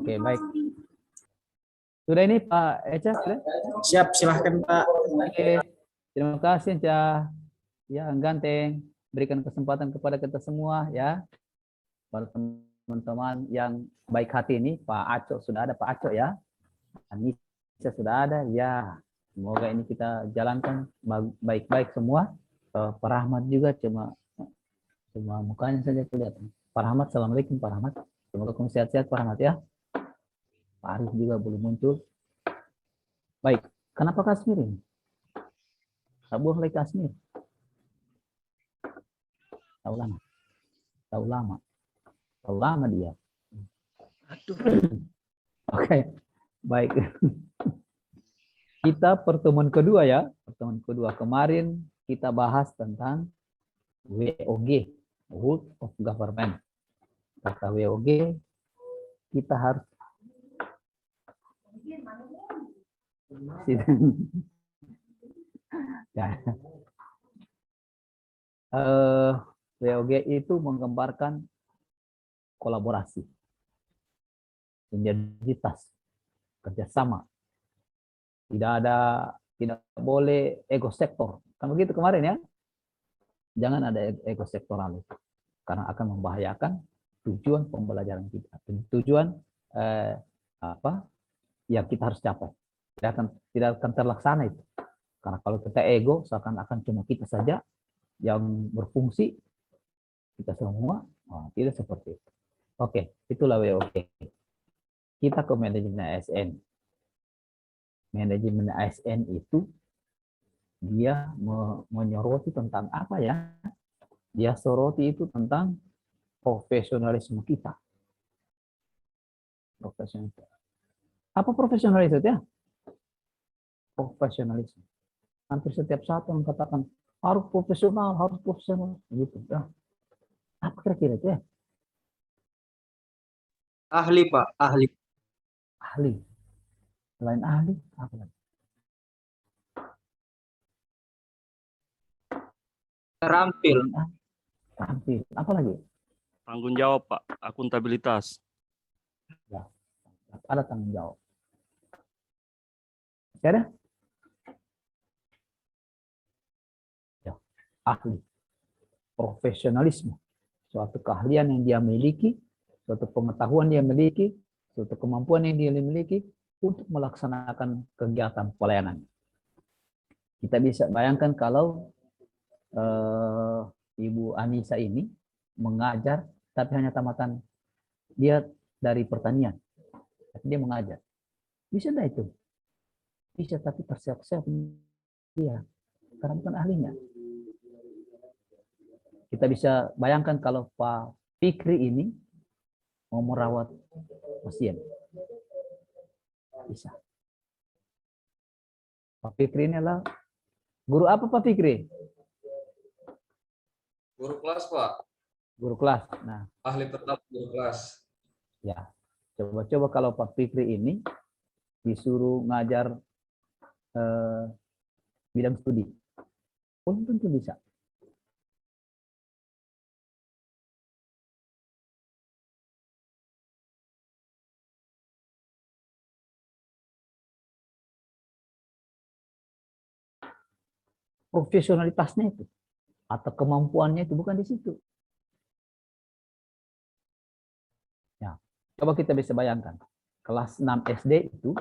Oke, baik. Sudah ini Pak Eca? Sudah? Siap, silahkan Pak. Oke, terima kasih Eca. Ya, ganteng. Berikan kesempatan kepada kita semua ya. Para teman-teman yang baik hati ini, Pak Aco sudah ada, Pak Aco ya. Anissa sudah ada, ya. Semoga ini kita jalankan baik-baik semua. Pak Rahmat juga cuma mukanya saja kelihatan. Pak Rahmat, assalamualaikum Pak Rahmat. Semoga kamu sehat-sehat Pak Rahmat ya. Pak Arif juga belum muncul. Baik, kenapa Kashmir ini? Sabuah lagi Kashmir. Tahu lama dia. Aduh. Oke, baik. Kita pertemuan kedua ya. Pertemuan kedua kemarin kita bahas tentang WOG, Word of Government. Kata WOG kita harus ya. WOG itu menggambarkan kolaborasi, sinergitas, kerjasama. Tidak boleh ego sektor. Kan begitu kemarin ya. Jangan ada ego sektoral karena akan membahayakan tujuan pembelajaran kita. Tujuan yang kita harus capai. Tidak akan terlaksana itu. Karena kalau kita ego, seakan-akan cuma kita saja yang berfungsi, kita semua, tidak seperti itu. Oke, itulah WOG. Kita ke manajemen ASN. Manajemen ASN itu dia menyoroti tentang apa ya? Dia soroti itu tentang profesionalisme kita. Profesionalisme. Apa profesionalisme ya? Profesionalisme. Hampir setiap satu yang katakan harus profesional gitu ya. Apa kira-kira itu ya? Ahli Pak, ahli. Ahli. Selain ahli, apa lagi? Terampil. Terampil. Apa lagi? Tanggung jawab Pak, akuntabilitas. Ya, ada tanggung jawab. Masih ada? Ya, ahli. Profesionalisme. Suatu keahlian yang dia miliki, suatu pengetahuan dia miliki, suatu kemampuan yang dia miliki untuk melaksanakan kegiatan pelayanan. Kita bisa bayangkan kalau Ibu Anissa ini mengajar, tapi hanya tamatan dia dari pertanian. Tapi dia mengajar. Bisa enggak itu? Bisa, tapi terseok-seok dia. Karena bukan ahlinya. Kita bisa bayangkan kalau Pak Fikri ini mau merawat pasien. Bisa. Pak Fikri ini adalah guru apa Pak Fikri? Guru kelas, Pak. Guru kelas. Nah, Ahli tetap guru kelas. ya. Coba-coba kalau Pak Fikri ini disuruh ngajar bidang studi. Pun tentu bisa. Profesionalitasnya itu atau kemampuannya itu bukan di situ. Ya, coba kita bisa bayangkan kelas 6 SD itu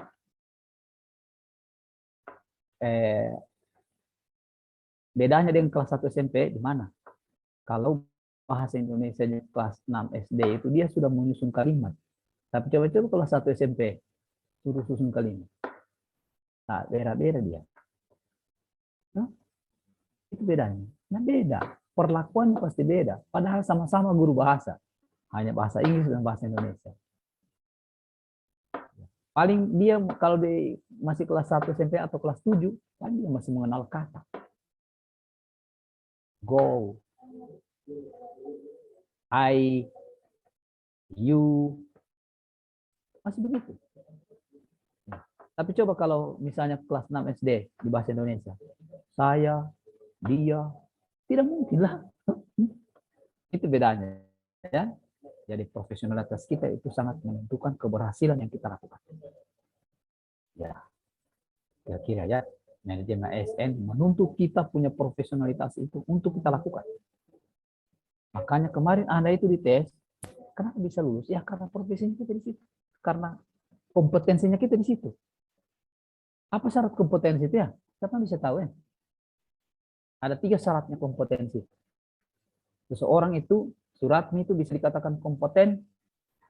bedanya dengan kelas 1 SMP di mana? Kalau bahasa Indonesia di kelas 6 SD itu dia sudah menyusun kalimat. Tapi coba-coba kelas 1 SMP suruh susun kalimat. Nah, beda-beda dia. Nah, itu bedanya. Nah, beda. Perlakuan pasti beda. Padahal sama-sama guru bahasa. Hanya bahasa Inggris dan bahasa Indonesia. Paling dia kalau di masih kelas 1 SMP atau kelas 7, paling dia masih mengenal kata. Go. I. You. Masih begitu. Tapi coba kalau misalnya kelas 6 SD di bahasa Indonesia. Saya, dia, tidak mungkin lah. Itu bedanya. Ya. Jadi profesionalitas kita itu sangat menentukan keberhasilan yang kita lakukan. Ya, kira-kira ya, manajemen ASN menuntut kita punya profesionalitas itu untuk kita lakukan. Makanya kemarin Anda itu dites, kenapa bisa lulus? Ya karena profesinya kita di situ. Karena kompetensinya kita di situ. Apa syarat kompetensi itu ya? Siapa bisa tahu ya? Ada 3 syaratnya kompetensi. Seseorang itu, Suratmi itu bisa dikatakan kompeten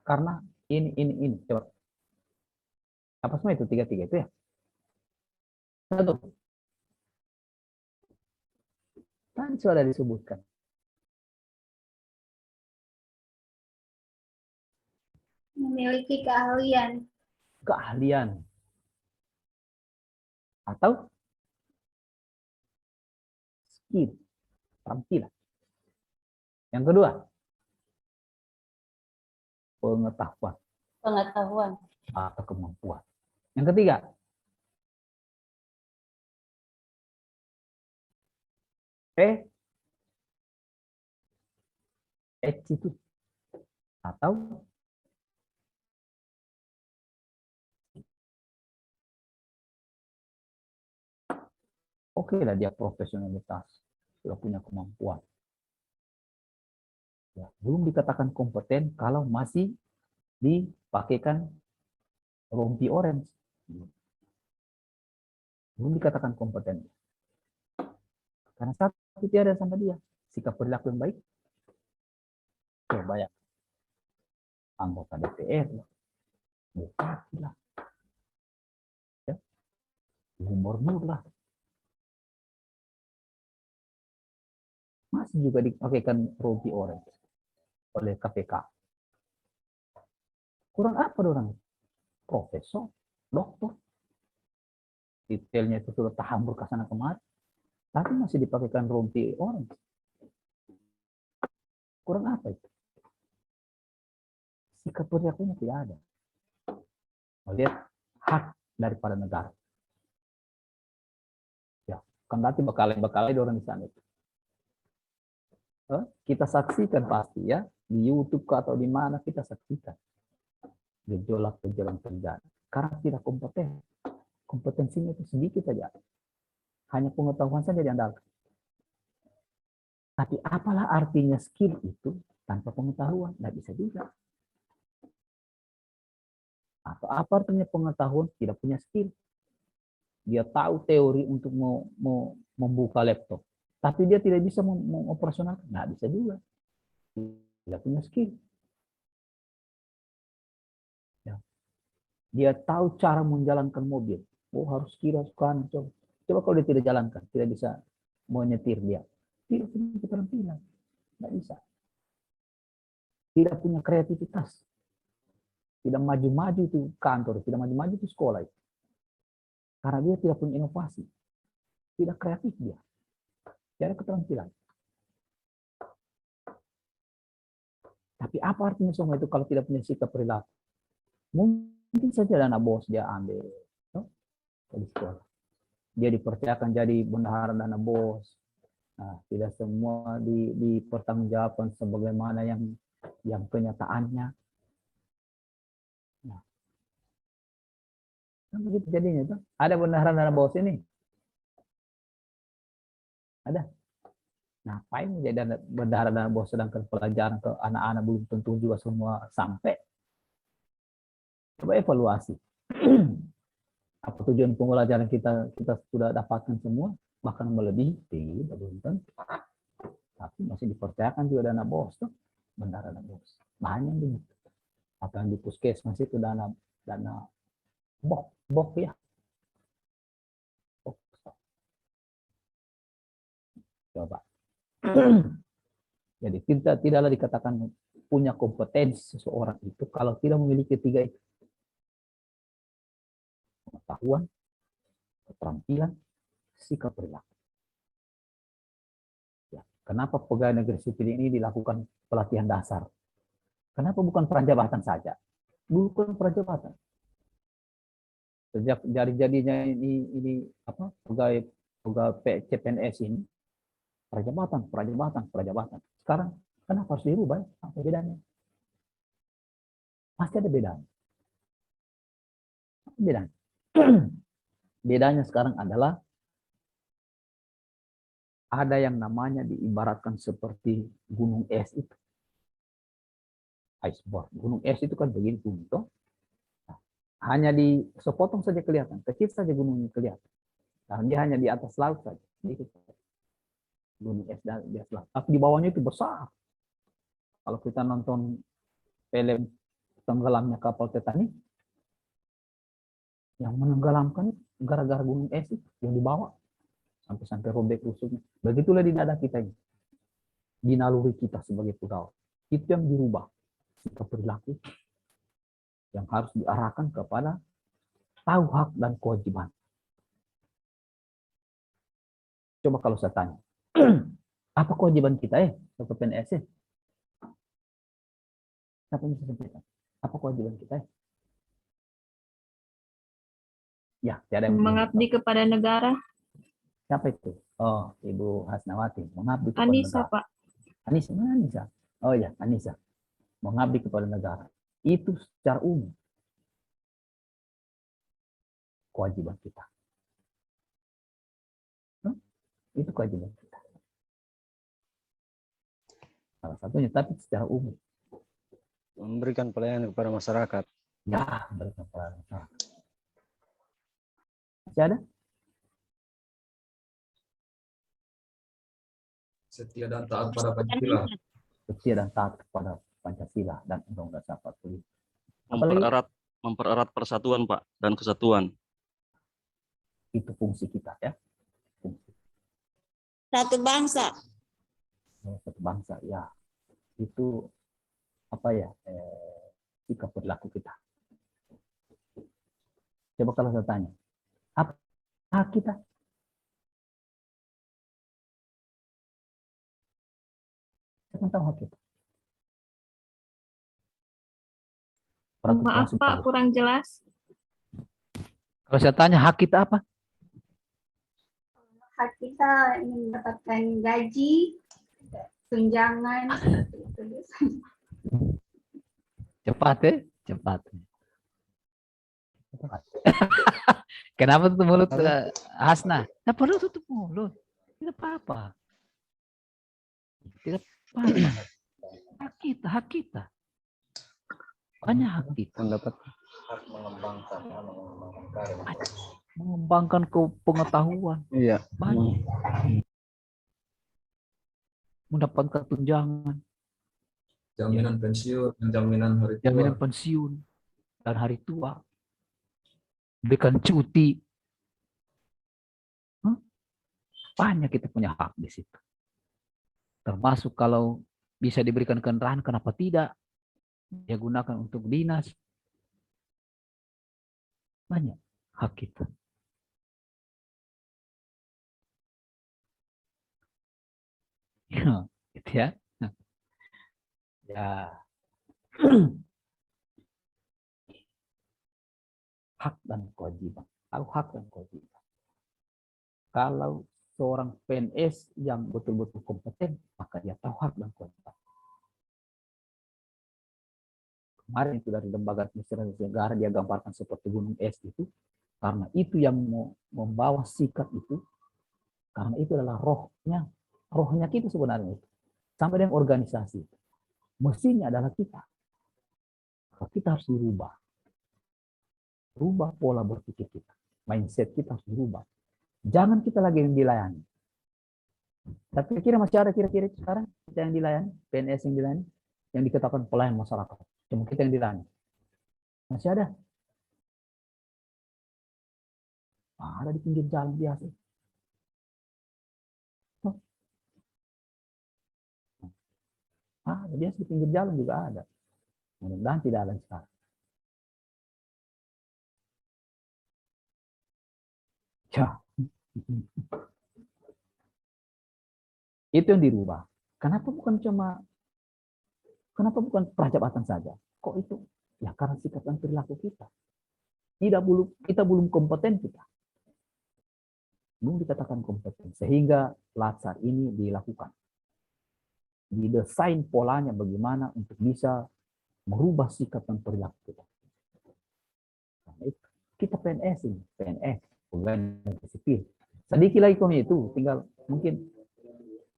karena ini. Coba. Apa semua itu? 3 itu ya? 1. Tadi sudah disebutkan. Memiliki keahlian. Keahlian. Atau skill. Tampilan. Yang kedua, pengetahuan Pengetahuan. atau kemampuan. Yang ketiga, attitude atau oke lah dia profesionalitas, sudah punya kemampuan. Ya, belum dikatakan kompeten kalau masih dipakaikan rompi orange. Belum dikatakan kompeten. Karena satu tiada sama dia. Sikap perilaku yang baik. Coba ya. Anggota DPR lah. Bupati lah. Ya. Gubernur lah. Masih juga dipakaikan rompi orange oleh KPK. Kurang apa orang? Profesor, doktor. Detailnya itu sudah tahambur ke sana kemari. Tapi masih dipakaikan rompi orange. Kurang apa itu? Sikap perilakunya tidak ada. Melihat hak daripada negara. Ya, kendati bekalai orang di sana itu. Kita saksikan pasti ya di YouTube atau di mana kita saksikan gejolak terjadi karena tidak kompeten. Kompetensinya itu sedikit saja, hanya pengetahuan saja diandalkan. Tapi apalah artinya skill itu tanpa pengetahuan? Tidak bisa juga. Atau apa artinya pengetahuan tidak punya skill? Dia tahu teori untuk mau membuka laptop, tapi dia tidak bisa mengoperasionalkan. Nggak bisa juga. Tidak punya skill. Ya. Dia tahu cara menjalankan mobil. Oh harus kiri, harus kanan. Coba kalau dia tidak jalankan, tidak bisa menyetir dia. Tidak punya keterampilan. Tidak bisa. Tidak punya kreativitas. Tidak maju-maju itu kantor, tidak maju-maju itu sekolah. Karena dia tidak punya inovasi. Tidak kreatif dia. Tidak ada keterampilan. Tapi apa artinya semua itu kalau tidak punya sikap perilaku? Mungkin saja dana bos dia ambil. Di sekolah. Dia dipercayakan jadi bendahara dana bos. Nah, tidak semua dipertanggungjawabkan sebagaimana yang kenyataannya. Nah, kan begitu jadinya itu. Ada bendahara dana bos ini? Ada. Ngapain menjadi bendahara dana bos sedangkan pelajaran ke anak-anak belum tentu juga semua sampai. Coba evaluasi. Apa tujuan pembelajaran kita sudah dapatkan semua, bahkan melebihi, tidak belum tentu. Tapi masih dipercayakan juga dana bos tuh, bendahara dana bos. Banyak begitu. Apa yang di puskesmas itu dana bok ya. Bok. Coba. Jadi kita tidaklah dikatakan punya kompetensi seseorang itu kalau tidak memiliki 3 itu. Pengetahuan, keterampilan, sikap perilaku. Ya. Kenapa pegawai negeri sipil ini dilakukan pelatihan dasar? Kenapa bukan prajabatan saja? Bukan prajabatan. Sejak jadinya ini apa pegawai CPNS ini prajabatan. Sekarang kenapa harus dirubah? Apa bedanya? Pasti ada bedanya. Bedanya. Bedanya sekarang adalah ada yang namanya diibaratkan seperti gunung es itu. Iceberg. Gunung es itu kan begini gunung toh. Nah, hanya di sepotong saja kelihatan, kecil saja gunungnya kelihatan. Nah, dia hanya di atas laut saja. Sedikit. Gunung es di atas laut. Tapi di bawahnya itu besar. Kalau kita nonton film tenggelamnya kapal Titanic, yang menenggelamkan gara-gara gunung es itu yang dibawa sampai robek rusuknya. Begitulah di dada kita ini, di naluri kita sebagai pegawai. Itu yang dirubah sikap perilaku yang harus diarahkan kepada tahu hak dan kewajiban. Coba kalau saya tanya, apa kewajiban kita sebagai PNS? Siapa yang bisa sampaikan? Apa kewajiban kita? Ya, tiada yang Mengabdi kepada negara. Siapa itu? Oh, Ibu Hasnawati. Mengabdi kepada Anissa, negara. Pak. Anissa, mana Anissa? Oh ya, Anissa. Mengabdi kepada negara. Itu secara umum kewajiban kita. Itu kewajiban kita. Salah satunya, tapi secara umum. Memberikan pelayanan kepada masyarakat. Ya, memberikan pelayanan masyarakat. Masih ada? Setia dan taat pada Pancasila. Setia dan taat kepada Pancasila dan Undang-Undang 45. Mempererat persatuan, Pak, dan kesatuan. Itu fungsi kita ya. Fungsi. Satu bangsa. Satu bangsa ya. Itu apa ya? Sikap perilaku kita. Coba kalau saya tanya, apa hak kita? Saya tahu hak kita. Maaf Pak, kurang jelas. Kalau saya tanya hak kita apa? Hak kita ingin mendapatkan gaji, tunjangan, seperti itu. Cepat cepat. Kenapa tutup mulut Hasna? Tidak perlu tutup mulut. Tidak apa-apa. Tidak apa-apa. Hak kita. Banyak hak kita. Mendapat hak mengembangkan karya. Mengembangkan pengetahuan. Iya. Banyak. Mendapatkan tunjangan. Jaminan pensiun dan jaminan hari tua. Jaminan pensiun dan hari tua. Berikan cuti. Banyak kita punya hak di situ. Termasuk kalau bisa diberikan kendaraan, kenapa tidak? Dia gunakan untuk dinas. Banyak hak kita. Gitu ya. Ya. Hak dan kewajiban. Tahu hak dan kewajiban. Kalau seorang PNS yang betul-betul kompeten, maka dia tahu hak dan kewajiban. Kemarin itu dari lembaga administrasi negara dia gambarkan seperti gunung es itu, karena itu yang membawa sikap itu, karena itu adalah rohnya kita sebenarnya itu. Sampai dengan organisasi. Mestinya adalah kita. Kita harus dirubah. Rubah pola berpikir kita. Mindset kita harus dirubah. Jangan kita lagi yang dilayani. Tapi kira masih ada kira-kira sekarang kita yang dilayani, PNS yang dilayani, yang dikatakan pelayan masyarakat. Cuma kita yang dilayani. Masih ada? Ada di pinggir jalan biasa. Ada biasa di pinggir jalan juga ada. Mudah-mudahan tidak ada sekarang. Ya. Itu yang dirubah. Kenapa bukan prajabatan saja? Kok itu? Ya karena sikap dan perilaku kita. Kita belum kompeten kita. Belum dikatakan kompeten. Sehingga latsar ini dilakukan. Didesain polanya bagaimana untuk bisa merubah sikap dan perilaku kita. Nah, kita PNS ini, PNS, pegawai negeri sipil. Sedikit lagi kami itu, tinggal mungkin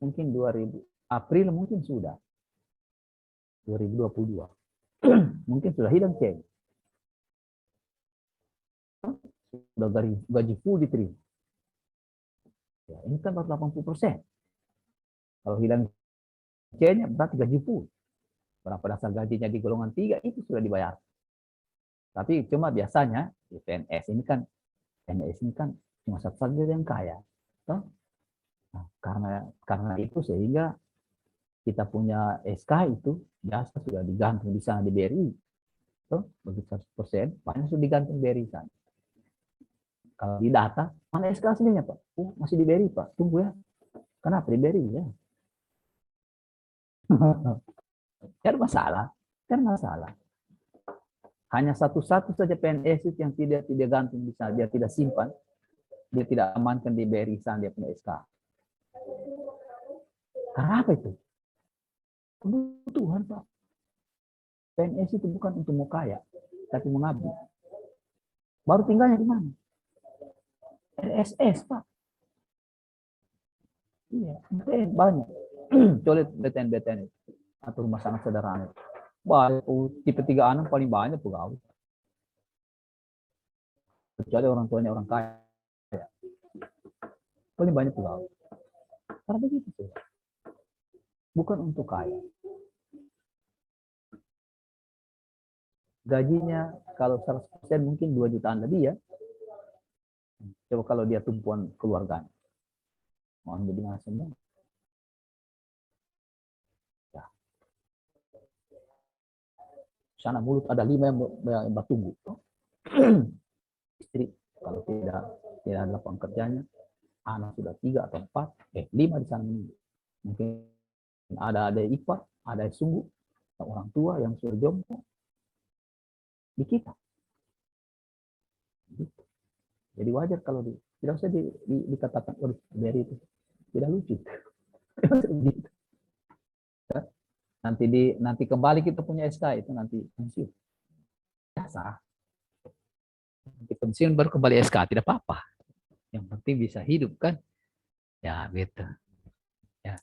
2000 April mungkin sudah 2022 mungkin sudah hilang cek, sudah gaji full diterima. Ya, ini kan baru 80%. Kalau hilang C-nya berarti gaji full. Berapa dasar gajinya di golongan 3 itu sudah dibayar. Tapi cuma biasanya di PNS ini kan cuma satu saja yang kaya. Nah, karena itu sehingga kita punya SK itu biasa sudah digantung di sana di BRI. Begitu 100%, banyak sudah digantung BRI sana. Kalau di data, mana SK aslinya Pak? Masih di BRI Pak, tunggu ya. Kenapa di BRI ya? Kan masalah. Hanya satu-satu saja PNS itu yang tidak gantung bisa, dia tidak simpan, dia tidak amankan di BRI sana dia punya SK. Karena apa itu? Kebutuhan Pak. PNS itu bukan untuk mau kaya, tapi mengabdi. Baru tinggalnya di mana? RSS Pak. Iya, banyak. Colet BTN atau rumah sangat sederhana. Banyak, tipe 3 paling banyak pegawai. Kecuali orang tuanya orang kaya. Paling banyak pegawai. Karena begitu sih. Bukan untuk kaya. Gajinya kalau 100% mungkin 2 jutaan lebih ya. Coba kalau dia tumpuan keluarganya. Mau jadi mana semua. Ya. Sana mulut ada 5 yang bertumbuh. Istri kalau tidak ada lapangan kerjanya, anak sudah 3 atau 4, 5 di sana menunggu. Mungkin ada ipar, ada sungguh, orang tua yang sudah jompo di kita. Jadi wajar kalau tidak usah dikatakan dari itu tidak lucu. Nanti kembali kita punya SK itu nanti pensiun. Biasa. Nanti pensiun baru kembali SK tidak apa-apa. Yang penting bisa hidup kan. Ya gitu. Ya.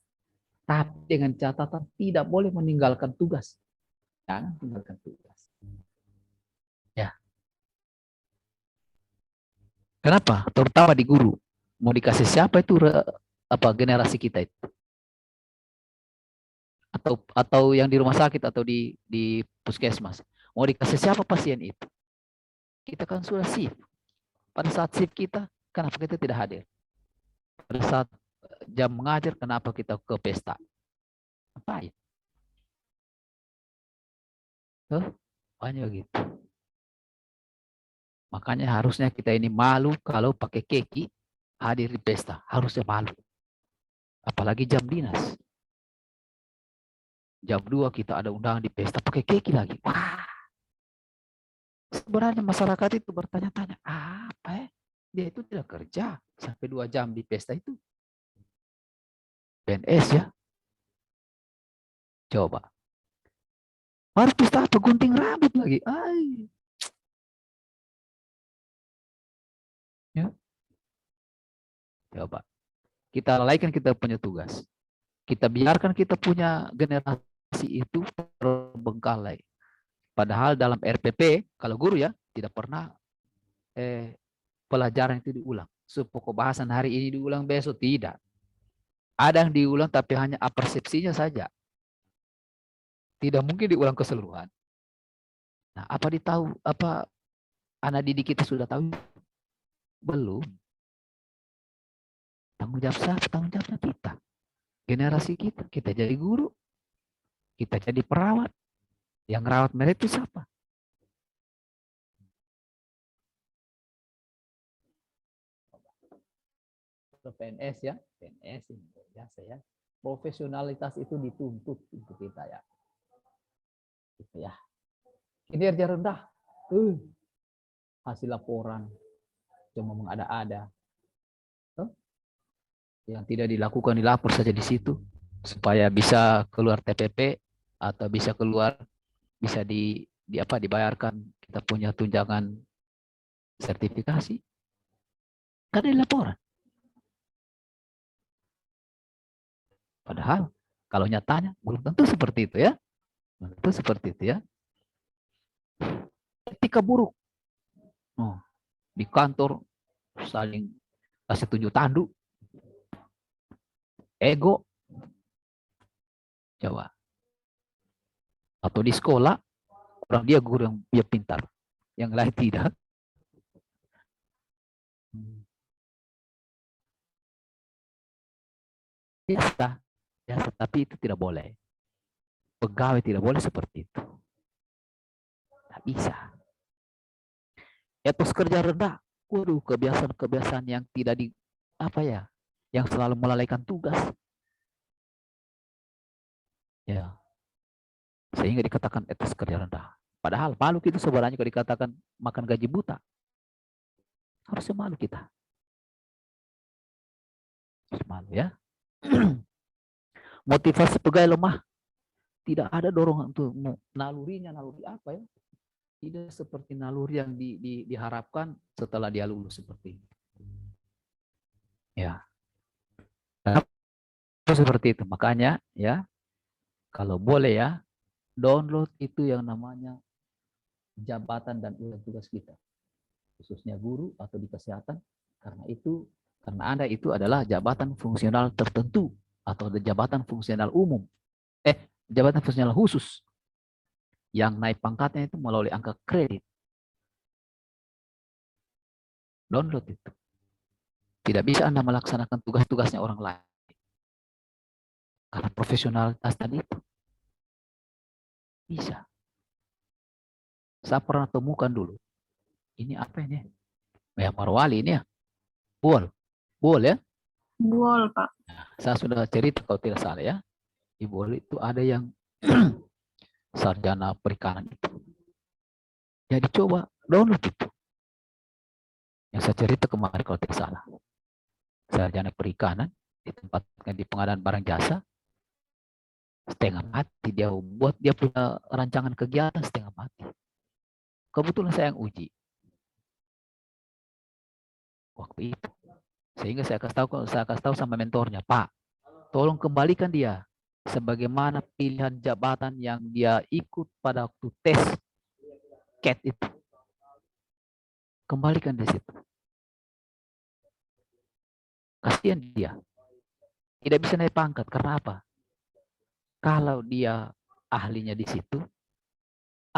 Tapi dengan catatan tidak boleh meninggalkan tugas. Jangan tinggalkan tugas. Ya. Kenapa? Terutama di guru. Mau dikasih siapa itu generasi kita itu? Atau yang di rumah sakit atau di puskesmas. Mau dikasih siapa pasien itu? Kita kan sudah shift. Pada saat shift kita, kenapa kita tidak hadir? Pada saat jam mengajar, kenapa kita ke pesta? Ngapain? Banyak gitu. Makanya harusnya kita ini malu kalau pakai keki hadir di pesta. Harusnya malu. Apalagi jam dinas. Jam 2 kita ada undangan di pesta pakai keki lagi. Wah. Sebenarnya masyarakat itu bertanya-tanya, apa ya? Dia itu tidak kerja sampai 2 jam di pesta itu. PNS ya. Coba. Harus pesta apa? Gunting rambut lagi. Ya. Coba. Kita lalaikan kita punya tugas. Kita biarkan kita punya generasi itu terbengkalai. Padahal dalam RPP, kalau guru ya, tidak pernah pelajaran itu diulang. Pokok bahasan hari ini diulang, besok tidak. Ada yang diulang tapi hanya persepsinya saja. Tidak mungkin diulang keseluruhan. Nah, apa anak didik kita sudah tahu? Belum. Tanggung jawab siapa? Tanggung jawabnya kita. Generasi kita jadi guru, kita jadi perawat. Yang rawat mereka itu siapa? PNS ya, PNS ini biasa ya. Profesionalitas itu dituntut untuk kita ya. Gitu ya. Kinerja rendah. Hasil laporan cuma mengada-ada. Yang tidak dilakukan dilapor saja di situ supaya bisa keluar TPP atau bisa keluar bisa di apa dibayarkan kita punya tunjangan sertifikasi? Kan ada laporan. Padahal kalau nyatanya belum tentu seperti itu ya. Belum tentu seperti itu ya. Etika buruk. Oh, di kantor saling kasih tunjuk tanduk. Ego. Coba. Atau di sekolah, orang dia guru yang dia pintar. Yang lain tidak. Biasa. Biasa, tapi itu tidak boleh. Pegawai tidak boleh seperti itu. Tidak bisa. Etos kerja rendah. Waduh, kebiasaan-kebiasaan yang tidak di apa ya, yang selalu melalaikan tugas. Ya. Sehingga dikatakan etos kerja rendah. Padahal malu itu sebenarnya kalau dikatakan makan gaji buta. Harusnya malu kita. Harus malu ya. Motivasi pegawai lemah. Tidak ada dorongan untuk nalurinya, naluri apa ya? Tidak seperti naluri yang diharapkan setelah dia lulus seperti ini. Ya. Seperti itu. Makanya ya, kalau boleh ya, download itu yang namanya jabatan dan urutan tugas kita. Khususnya guru atau di kesehatan. Karena Anda itu adalah jabatan fungsional tertentu atau jabatan fungsional umum. Jabatan fungsional khusus. Yang naik pangkatnya itu melalui angka kredit. Download itu. Tidak bisa Anda melaksanakan tugas-tugasnya orang lain. Karena profesionalitas tadi itu. Bisa. Saya pernah temukan dulu. Ini apa ini? Ya Marwali ini ya. Buol ya? Buol, Pak. Nah, saya sudah cerita kalau tidak salah ya. Di Buol itu ada yang sarjana perikanan itu. Jadi coba download itu. Yang saya cerita kemarin kalau tidak salah. Sarjana perikanan ditempatkan di pengadaan barang jasa. Setengah mati dia buat dia punya rancangan kegiatan setengah mati. Kebetulan saya yang uji. Waktu itu. Sehingga saya kasih tahu sama mentornya, Pak, tolong kembalikan dia sebagaimana pilihan jabatan yang dia ikut pada waktu tes CAT itu. Kembalikan di situ. Kasihan dia. Tidak bisa naik pangkat. Karena apa? Kalau dia ahlinya di situ,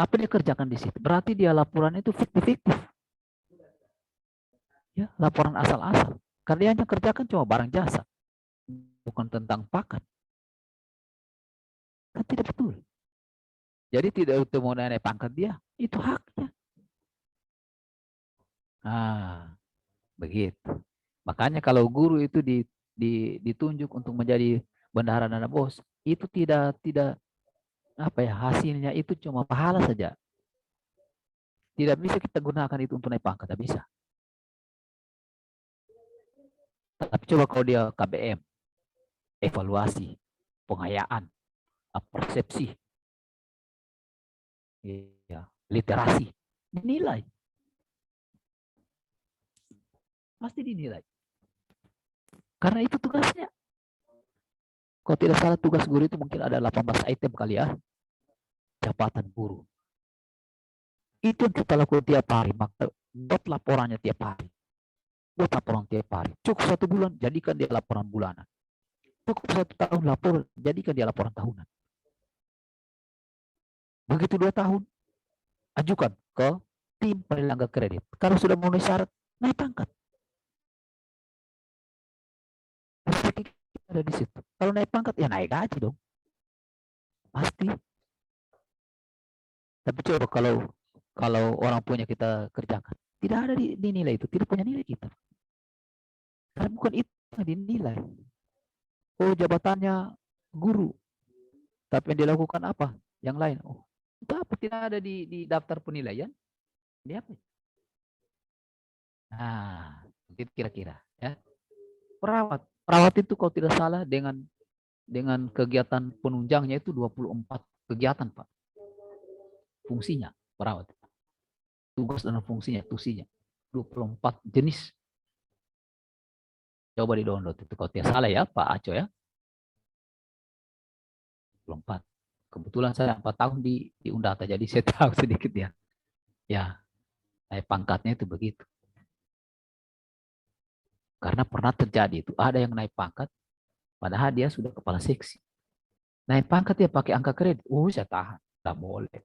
apa dia kerjakan di situ? Berarti dia laporan itu fiktif. Ya, laporan asal-asal. Karena dia hanya kerjakan cuma barang jasa. Bukan tentang paket. Kan tidak betul. Jadi tidak untuk mau naik pangkat dia. Itu haknya. Nah, begitu. Makanya kalau guru itu ditunjuk untuk menjadi bendahara dan bos, itu tidak apa ya, hasilnya itu cuma pahala saja. Tidak bisa kita gunakan itu untuk naik pangkat, tidak bisa. Tapi coba kalau dia KBM, evaluasi, pengayaan, persepsi, ya, literasi, dinilai. Pasti dinilai. Karena itu tugasnya. Kalau tidak salah tugas guru itu mungkin ada 18 item kali ya. Jabatan guru. Itu yang kita lakukan tiap hari. Maka buat laporannya tiap hari. Buat laporan tiap hari. Cukup 1 bulan, jadikan dia laporan bulanan. Cukup 1 tahun lapor, jadikan dia laporan tahunan. Begitu 2 tahun, ajukan ke tim penilaian kredit. Kalau sudah memenuhi syarat, naik pangkat. Ada di situ. Kalau naik pangkat, ya naik gaji dong. Pasti. Tapi coba kalau orang punya kita kerjakan, tidak ada dinilai itu, tidak punya nilai kita. Karena bukan itu yang dinilai. Oh, jabatannya guru. Tapi yang dilakukan apa? Yang lain. Oh, itu apa? Tidak ada di daftar penilaian. Ini apa? Nah, itu kira-kira ya. Perawat itu kalau tidak salah dengan kegiatan penunjangnya itu 24 kegiatan, Pak. fungsinya perawat. Tugas dan fungsinya, tusinya. 24 jenis. Coba di download itu kalau tidak salah ya Pak Aco ya. 24. Kebetulan saya 4 tahun di Undata, jadi saya tahu sedikit ya. Ya, naik pangkatnya itu begitu. Karena pernah terjadi itu, ada yang naik pangkat, padahal dia sudah kepala seksi. Naik pangkat dia pakai angka kredit. Saya tahan. Tidak boleh.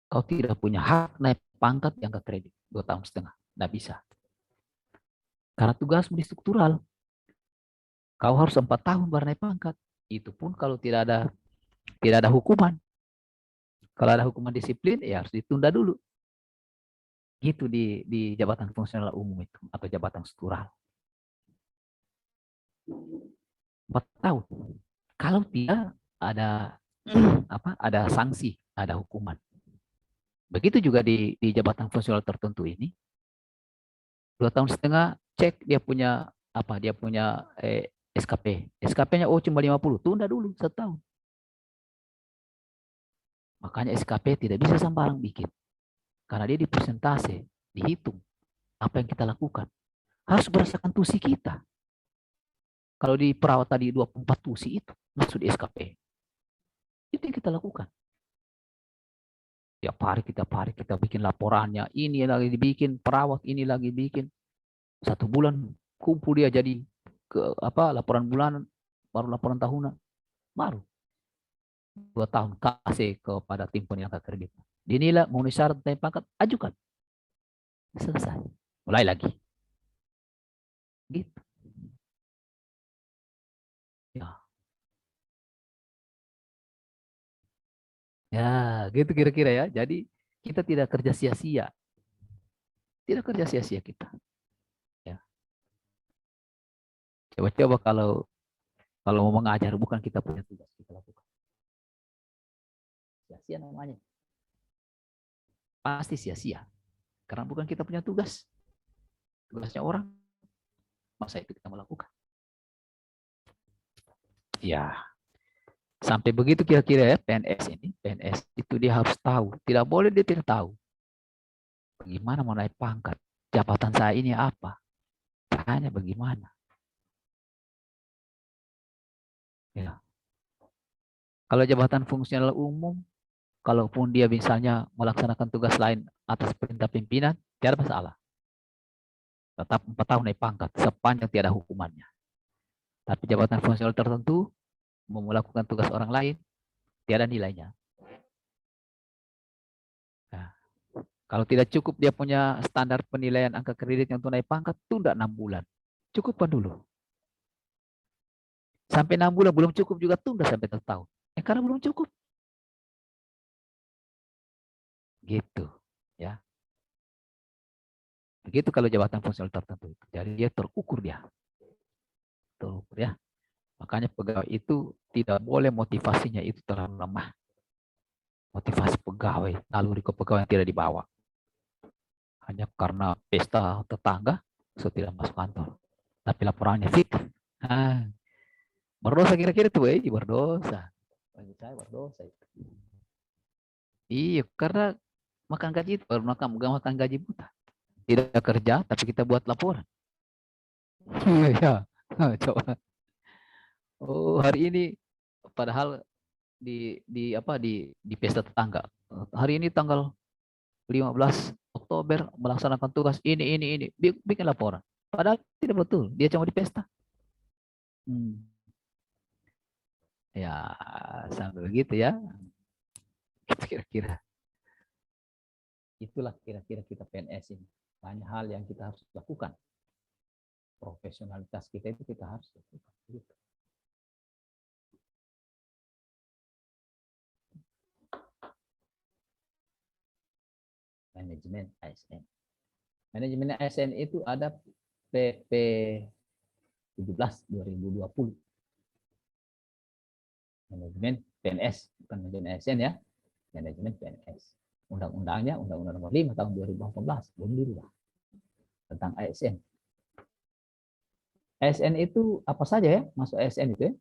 Kau tidak punya hak naik pangkat di angka kredit 2,5 tahun. Tidak bisa. Karena tugasmu di struktural. Kau harus 4 tahun baru naik pangkat. Itu pun kalau tidak ada hukuman. Kalau ada hukuman disiplin, ya harus ditunda dulu. Gitu di jabatan fungsional umum itu atau jabatan struktural. 4 tahun. Kalau tidak ada ada sanksi, ada hukuman. Begitu juga di jabatan fungsional tertentu ini. 2,5 tahun cek dia punya dia punya SKP. SKP-nya cuma 50, tunda dulu 1 tahun. Makanya SKP tidak bisa sembarang bikin. Karena dia dipersentase, dihitung apa yang kita lakukan. Harus berdasarkan tusi kita. Kalau di perawat tadi 24 tusi itu masuk di SKP. Itu yang kita lakukan. Tiap hari kita bikin laporannya. Ini lagi dibikin, perawat ini lagi bikin. 1 bulan kumpul dia jadi laporan bulanan, baru laporan tahunan. Baru 2 tahun kasih kepada tim penilai kredit. Dinilai memenuhi syarat naik pangkat, ajukan. Selesai. Mulai lagi. Gitu. Ya. Ya, gitu kira-kira ya. Jadi kita tidak kerja sia-sia. Tidak kerja sia-sia kita. Ya. Coba-coba kalau mau mengajar bukan kita punya tugas kita lakukan. Sia-sia namanya. Pasti sia-sia. Karena bukan kita punya tugas. Tugasnya orang. Masa itu kita melakukan. Ya. Sampai begitu kira-kira ya PNS ini. PNS itu dia harus tahu. Tidak boleh dia tidak tahu. Bagaimana mau naik pangkat? Jabatan saya ini apa? Caranya bagaimana? Ya. Kalau jabatan fungsional umum, kalaupun dia misalnya melaksanakan tugas lain atas perintah pimpinan, tidak ada masalah. Tetap 4 tahun naik pangkat, sepanjang tidak ada hukumannya. Tapi jabatan fungsional tertentu, mau melakukan tugas orang lain, tidak ada nilainya. Nah, kalau tidak cukup dia punya standar penilaian angka kreditnya untuk naik pangkat, tunda 6 bulan. Cukupkan dulu. Sampai 6 bulan belum cukup juga, tunda sampai 1 tahun. Karena belum cukup. Gitu. Ya. Begitu kalau jabatan fungsional tertentu. Jadi dia terukur dia. Terukur ya. Makanya pegawai itu tidak boleh motivasinya itu terlalu lemah. Motivasi pegawai, naluri kepegawaian tidak dibawa. Hanya karena pesta tetangga, so tidak masuk kantor. Tapi laporannya fit. Berdosa kira-kira tuh, berdosa. Bagi saya berdosa itu. Iya, karena makan gaji itu baru makan gaji buta. Tidak kerja, tapi kita buat laporan. Ya, coba. Hari ini padahal di pesta tetangga. Hari ini tanggal 15 Oktober melaksanakan tugas ini bikin laporan. Padahal tidak betul, dia cuma di pesta. Ya, sampai begitu ya. Kira-kira. Itulah kira-kira kita PNS ini. Banyak hal yang kita harus lakukan. Profesionalitas kita itu kita harus lakukan. Gitu. Manajemen ASN. Manajemen ASN itu ada PP 17 2020. Manajemen PNS, bukan manajemen ASN ya. Manajemen PNS. Undang-undangnya Undang-Undang Nomor 5 tahun 2018 belum dirubah tentang ASN. ASN itu apa saja ya? Masuk ASN itu ya?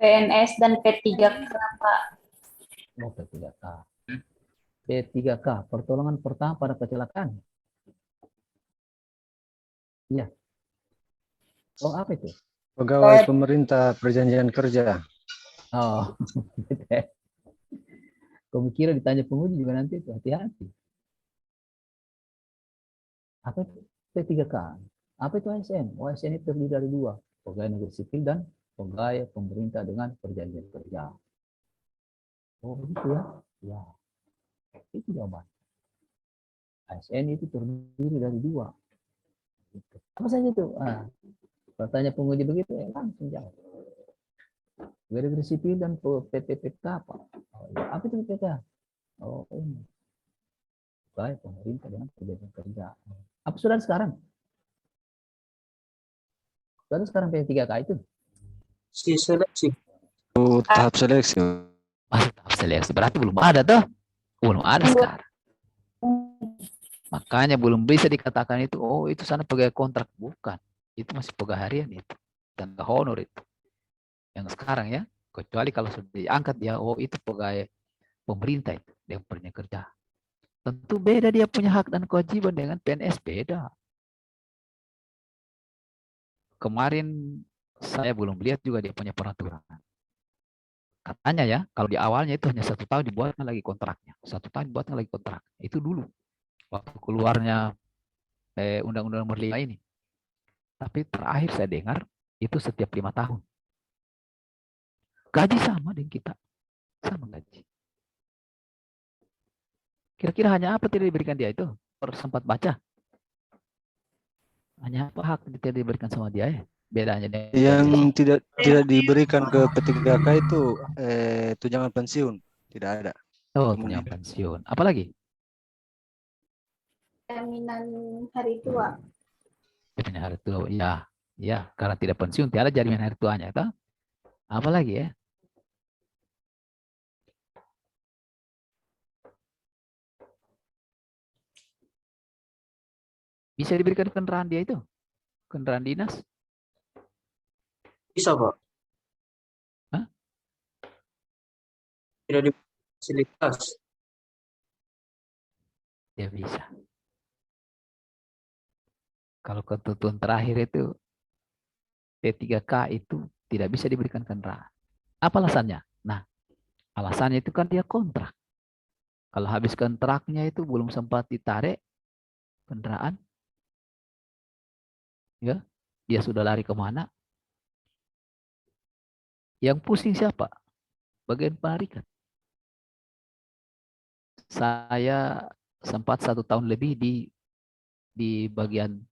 PNS dan P3K, Pak. Oh, P3K. P3K, pertolongan pertama pada kecelakaan. Iya. Oh, apa itu? Pegawai pemerintah perjanjian kerja. Oh, gitu ya. Kau kira ditanya penguji juga nanti itu, hati-hati. Apa itu P3K? Apa itu ASN? Oh, ASN itu terdiri dari dua, pegawai negeri sipil dan pegawai pemerintah dengan perjanjian kerja. Oh, begitu ya? Ya, itu jawaban. ASN itu terdiri dari dua. Apa saja itu? Kalau tanya penguji begitu, ya langsung jawab. Pegawai negeri sipil dan PPPK apa? Oh, ya. Apa itu PPK? Oh, ini. Pegawai pemerintah dengan perjanjian kerja. Apa sudah sekarang? Sudah sekarang P3K itu? Si seleksi. Tahap seleksi. Masih tahap seleksi. Berarti belum ada tuh. Belum ada sekarang. Makanya belum bisa dikatakan itu, oh itu sana pegawai kontrak. Bukan. Itu masih pegawai harian itu. Dan honor itu. Yang sekarang ya. Kecuali kalau sudah diangkat ya, oh itu pegawai pemerintah itu. Dia punya kerja. Tentu beda dia punya hak dan kewajiban dengan PNS. Beda. Kemarin saya belum lihat juga dia punya peraturan. Katanya ya, kalau di awalnya itu hanya 1 tahun dibuatkan lagi kontraknya. 1 tahun dibuatkan lagi kontrak. Itu dulu. Waktu keluarnya Undang-Undang Nomor 5 ini. Tapi terakhir saya dengar itu setiap 5 tahun. Gaji sama dengan kita. Sama gaji. Kira-kira hanya apa tidak diberikan dia itu? Sempat baca. Hanya apa hak tidak diberikan sama dia ya? Bedanya dengan Yang PNS. tidak diberikan ke P3K itu tunjangan pensiun. Tidak ada. Oh, Kemudian. tunjangan pensiun. Apalagi? Jaminan hari tua. Jaminan hari tua. Ya, ya, karena tidak pensiun, tidak ada jaminan hari tuanya. Toh? Apalagi ya? Bisa diberikan kendaraan dia itu? Kendaraan dinas? Bisa, Pak. Hah? Tidak di fasilitas. Ya bisa. Kalau ketentuan terakhir itu P3K itu tidak bisa diberikan kendaraan. Apa alasannya? Nah, alasannya itu kan dia kontrak. Kalau habis kontraknya itu belum sempat ditarik kendaraan, ya dia sudah lari kemana? Yang pusing siapa? Bagian penarikan. Saya sempat 1 tahun lebih di bagian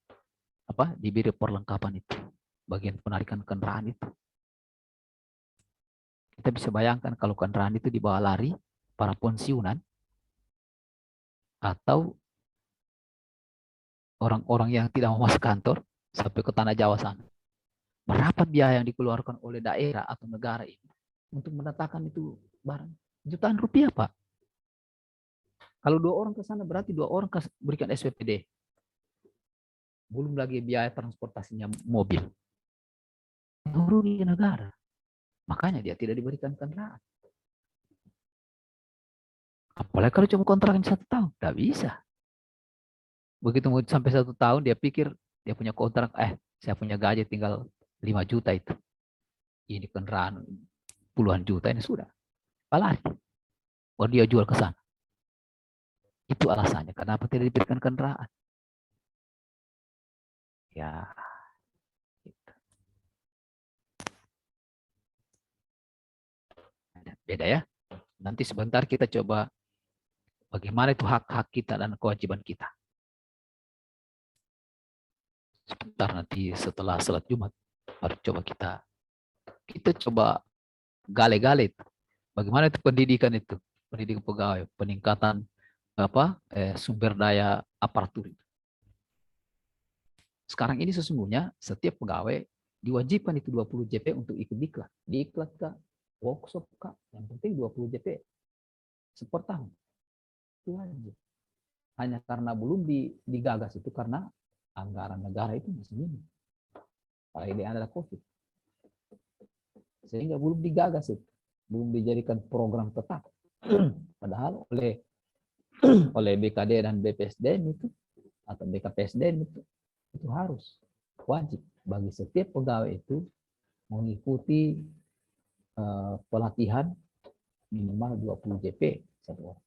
apa? Di biro perlengkapan itu, bagian penarikan kendaraan itu. Kita bisa bayangkan kalau kendaraan itu dibawa lari para pensiunan atau orang-orang yang tidak mau masuk kantor sampai ke tanah Jawa sana. Berapa biaya yang dikeluarkan oleh daerah atau negara ini untuk mendatangkan itu barang? Jutaan rupiah, Pak. Kalau 2 orang ke sana berarti 2 orang berikan SPPD. Belum lagi biaya transportasinya mobil. Rugi negara. Makanya dia tidak diberikan kendaraan. Apalagi kalau cuma kontraknya 1 tahun. Tidak bisa. Begitu sampai 1 tahun dia pikir dia punya kontrak, saya punya gaji tinggal 5 juta itu. Ini kendaraan puluhan juta ini sudah. Apalagi. Oh dia jual ke sana. Itu alasannya. Kenapa tidak diberikan kendaraan? Ya. Gitu. Beda ya. Nanti sebentar kita coba bagaimana itu hak-hak kita dan kewajiban kita. Sebentar nanti setelah salat Jumat baru coba kita coba gale-gale itu. Bagaimana itu pendidikan itu? Pendidikan pegawai, peningkatan sumber daya aparatur. Sekarang ini sesungguhnya setiap pegawai diwajibkan itu 20 JP untuk ikut diklat. Diklat Kak, workshop Kak, yang penting 20 JP per tahun. Itu wajib. Hanya karena belum digagas itu karena anggaran negara itu masih minim. Karena ini adalah COVID. sehingga belum digagas itu, belum dijadikan program tetap. Padahal oleh BKD dan BPSDM itu atau BKPSDM itu harus wajib bagi setiap pegawai itu mengikuti pelatihan minimal 20 JP satu orang.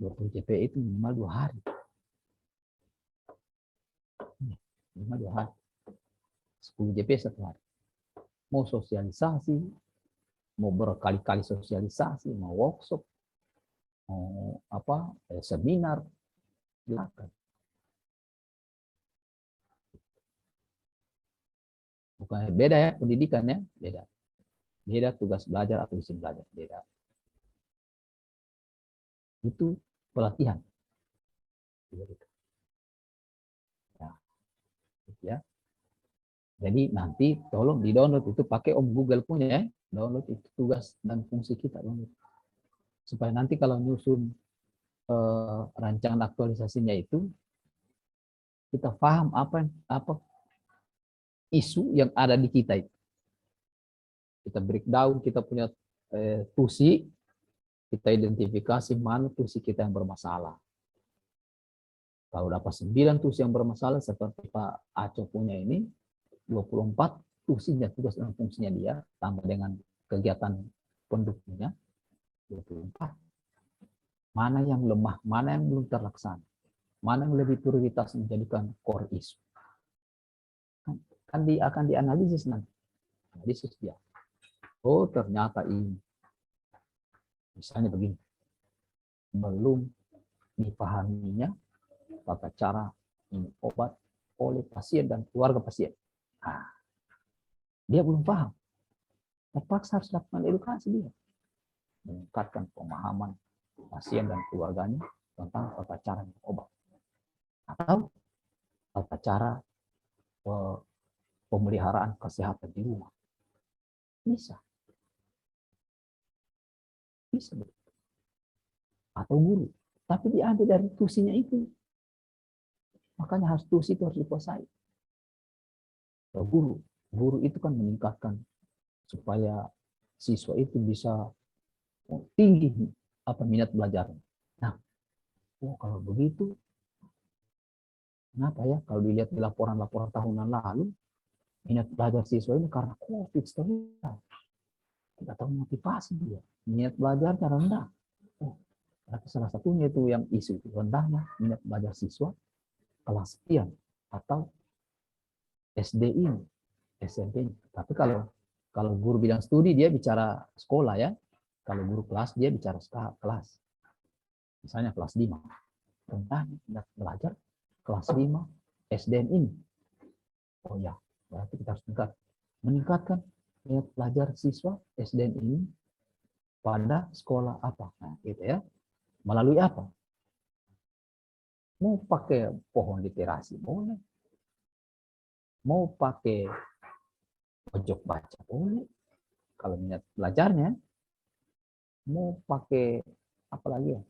20 JP itu minimal 2 hari. Minimal 2 hari. 10 JP satu hari. Mau sosialisasi, mau berkali-kali sosialisasi, mau workshop, mau seminar, silakan. Bukan beda ya pendidikannya, beda. Beda tugas belajar atau isi belajar, beda. Itu pelatihan. Ya. Jadi nanti tolong di-download itu, pakai Om Google punya ya. Download itu tugas dan fungsi kita, download. Supaya nanti kalau nyusun rancangan aktualisasinya itu kita paham apa isu yang ada di kita itu. Kita breakdown, kita punya tusi, kita identifikasi mana tusi kita yang bermasalah. Kalau dapat 9 tusi yang bermasalah seperti Pak Aco punya ini, 24 tusinya, tugas dan fungsinya dia, tambah dengan kegiatan pendukungnya, 24. Mana yang lemah, mana yang belum terlaksana, mana yang lebih prioritas menjadikan core issue. Akan dianalisis nanti. Analisis dia. Oh, ternyata ini. Misalnya begini. Belum dipahaminya tata cara minum obat oleh pasien dan keluarga pasien. Nah, dia belum paham. Terpaksa harus lakukan edukasi dia. Meningkatkan pemahaman pasien dan keluarganya tentang tata cara minum obat. Atau tata cara pemeliharaan kesehatan di rumah. Bisa. Bisa. Atau guru. Tapi diambil dari tusinya itu. Makanya harus tusi itu harus dikuasai. Guru itu kan meningkatkan supaya siswa itu bisa tinggi minat belajarnya. Nah, kalau begitu, kenapa ya kalau dilihat di laporan-laporan tahunan lalu, minat belajar siswa ini karena COVID setelah tidak tahu motivasi dia, minat belajarnya rendah. Salah satunya itu yang isu rendahnya minat belajar siswa kelas sekian atau SD ini, SMP ini. Tapi kalau guru bidang studi dia bicara sekolah ya. Kalau guru kelas dia bicara kelas. Misalnya kelas 5. Tentang minat belajar kelas 5 SDN ini. Oh ya, berarti kita harus meningkatkan minat belajar siswa SDN ini pada sekolah apa. Nah, gitu ya. Melalui apa? Mau pakai pohon literasi boleh. Mau pakai pojok baca boleh. Kalau minat belajarnya. Mau pakai apa lagi ya?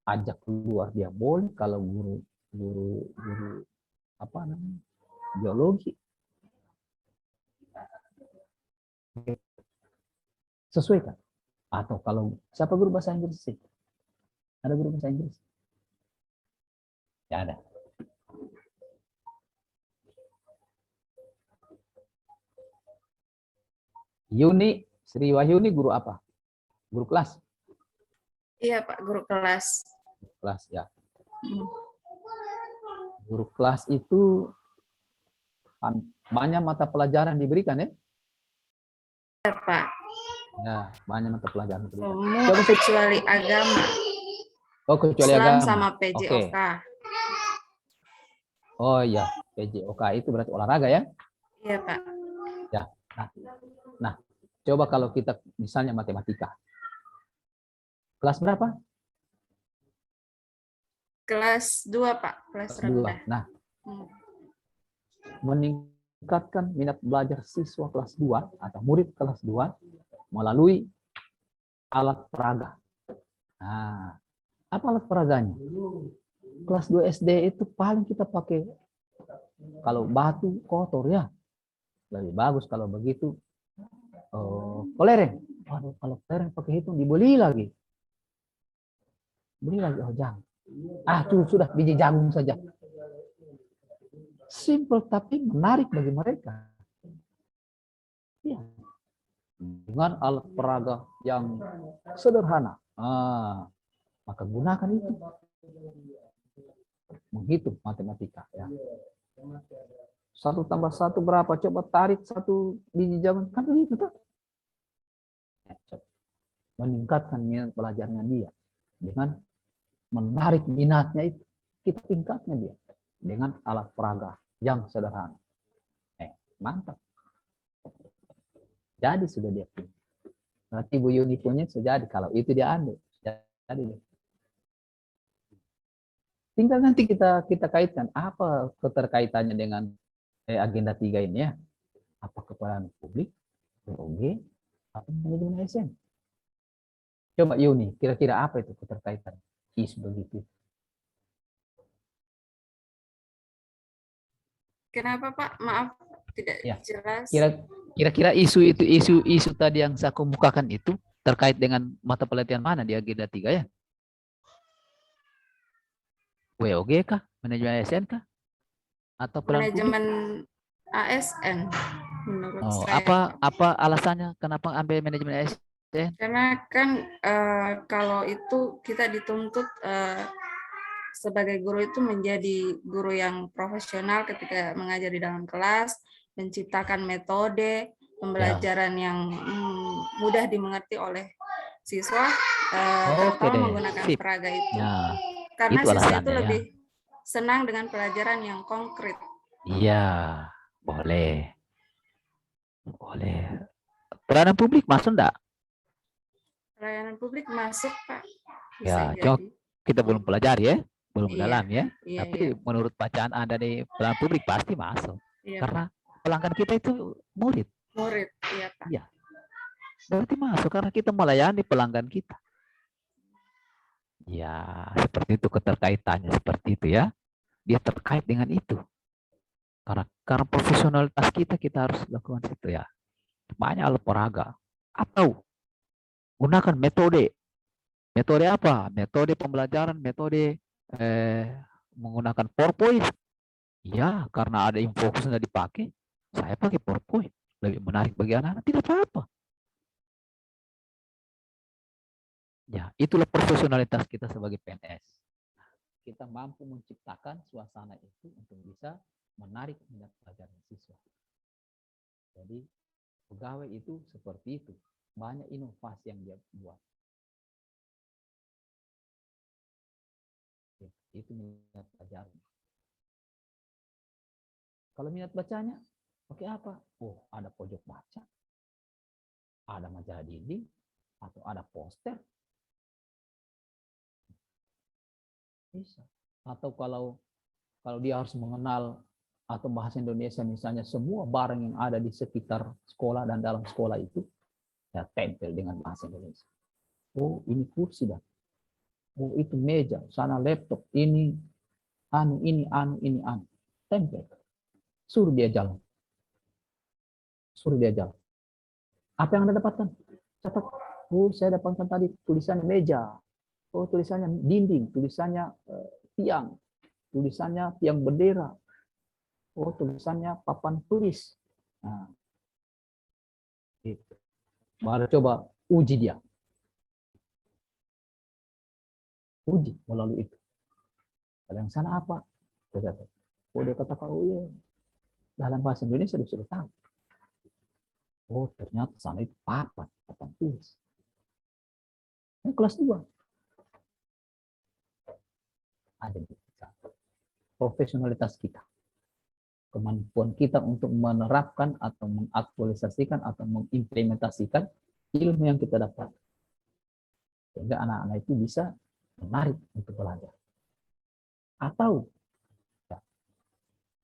Ajak keluar dia boleh kalau guru apa namanya? Biologi. Sesuaikan. Atau kalau siapa guru bahasa Inggris sih? Ada guru bahasa Inggris? Ya ada. Yuni, Sri Wahyuni guru apa? Guru kelas? Iya Pak, guru kelas. Kelas ya. Guru kelas itu banyak mata pelajaran diberikan ya? Iya Pak. Ya, banyak mata pelajaran diberikan. Semua kecuali agama. Oh, kecuali Islam agama. sama PJOK. Okay. Oh iya, PJOK itu berarti olahraga ya? Iya Pak. Ya. Nah, coba kalau kita misalnya matematika. Kelas berapa? Kelas 2 Pak, kelas rendah. Nah, meningkatkan minat belajar siswa kelas 2 atau murid kelas 2 melalui alat peraga. Nah, apa alat peraganya? Kelas 2 SD itu paling kita pakai kalau batu kotor ya, lebih bagus kalau begitu. Kolereng, waduh, kalau kolereng pakai hitung dibeli lagi. Beli lagi, oh jangan. Sudah biji jagung saja. Simple tapi menarik bagi mereka. Ya. Dengan alat peraga yang sederhana. Maka gunakan itu. Menghitung matematika. Ya. 1 tambah 1 berapa? Coba tarik 1 biji jagung. Kan begitu tuh. Meningkatkan minat pelajarannya dia. Dengan menarik minatnya itu. Kita tingkatnya dia. Dengan alat peraga yang sederhana. Mantap. Jadi sudah dia punya. Nanti Bu Yuni punya sudah jadi. Kalau itu dia ambil. Jadi dia. Tinggal nanti kita kaitkan. Apa keterkaitannya dengan agenda 3 ini ya? Apa kepelayanan publik, POG, atau manajemen ASN? Coba Yuni, kira-kira apa itu keterkaitan isu begitu? Kenapa Pak? Maaf tidak Ya. jelas. Kira-kira isu tadi yang saya kemukakan itu terkait dengan mata pelatihan mana di agenda 3 ya? WOG kah? Manajemen ASN kah? Atau pelayanan publik? Manajemen ASN menurut saya. Apa alasannya kenapa ambil manajemen ASN? Karena kan kalau itu kita dituntut sebagai guru itu menjadi guru yang profesional ketika mengajar di dalam kelas, menciptakan metode pembelajaran yang mudah dimengerti oleh siswa, terutama menggunakan peraga itu. Nah, karena itu siswa itu alasannya, lebih senang dengan pelajaran yang konkret. Iya, boleh. Pelayanan publik masuk enggak? Pelayanan publik masuk, Pak. Ya, cuma kita belum pelajari ya, belum dalam ya. Iya, Tapi menurut bacaan Anda di pelayanan publik pasti masuk. iya, Karena pelanggan kita itu murid. Murid, iya Pak. Iya. Berarti masuk karena kita melayani pelanggan kita. Ya, seperti itu keterkaitannya seperti itu ya. Dia terkait dengan itu. Karena profesionalitas kita harus lakukan itu ya. Banyak alat peraga. Atau gunakan metode. Metode apa? Metode pembelajaran, metode menggunakan PowerPoint. Ya, karena ada info sudah dipakai, saya pakai PowerPoint. Lebih menarik bagi anak-anak, tidak apa-apa. Ya, itulah profesionalitas kita sebagai PNS. Kita mampu menciptakan suasana itu untuk bisa menarik minat pelajaran siswa. Jadi, pegawai itu seperti itu. Banyak inovasi yang dia buat. Ya, itu minat pelajaran. Kalau minat bacanya, pakai apa? Oh, ada pojok baca, ada majalah dinding, atau ada poster. Bisa. Atau kalau dia harus mengenal atau bahasa Indonesia misalnya semua barang yang ada di sekitar sekolah dan dalam sekolah itu, ya tempel dengan bahasa Indonesia. Oh, ini kursi dah. Oh, itu meja, sana laptop, ini ini. Tempel. Suruh dia jalan. Apa yang Anda dapatkan? Catat. Oh, saya dapatkan tadi tulisannya meja. Oh, tulisannya dinding, tulisannya tiang, tulisannya tiang bendera. Oh, tulisannya papan tulis. Nah, itu. Baru coba uji dia. Uji melalui itu. Kalau yang sana apa? Oh, dia katakan, oh iya. Dalam bahasa Indonesia dia sudah tahu. Oh, ternyata sana itu papan tulis. Ini kelas 2. Ada profesionalitas kita. Kemampuan kita untuk menerapkan atau mengaktualisasikan atau mengimplementasikan ilmu yang kita dapat. Sehingga anak-anak itu bisa menarik untuk belajar. Atau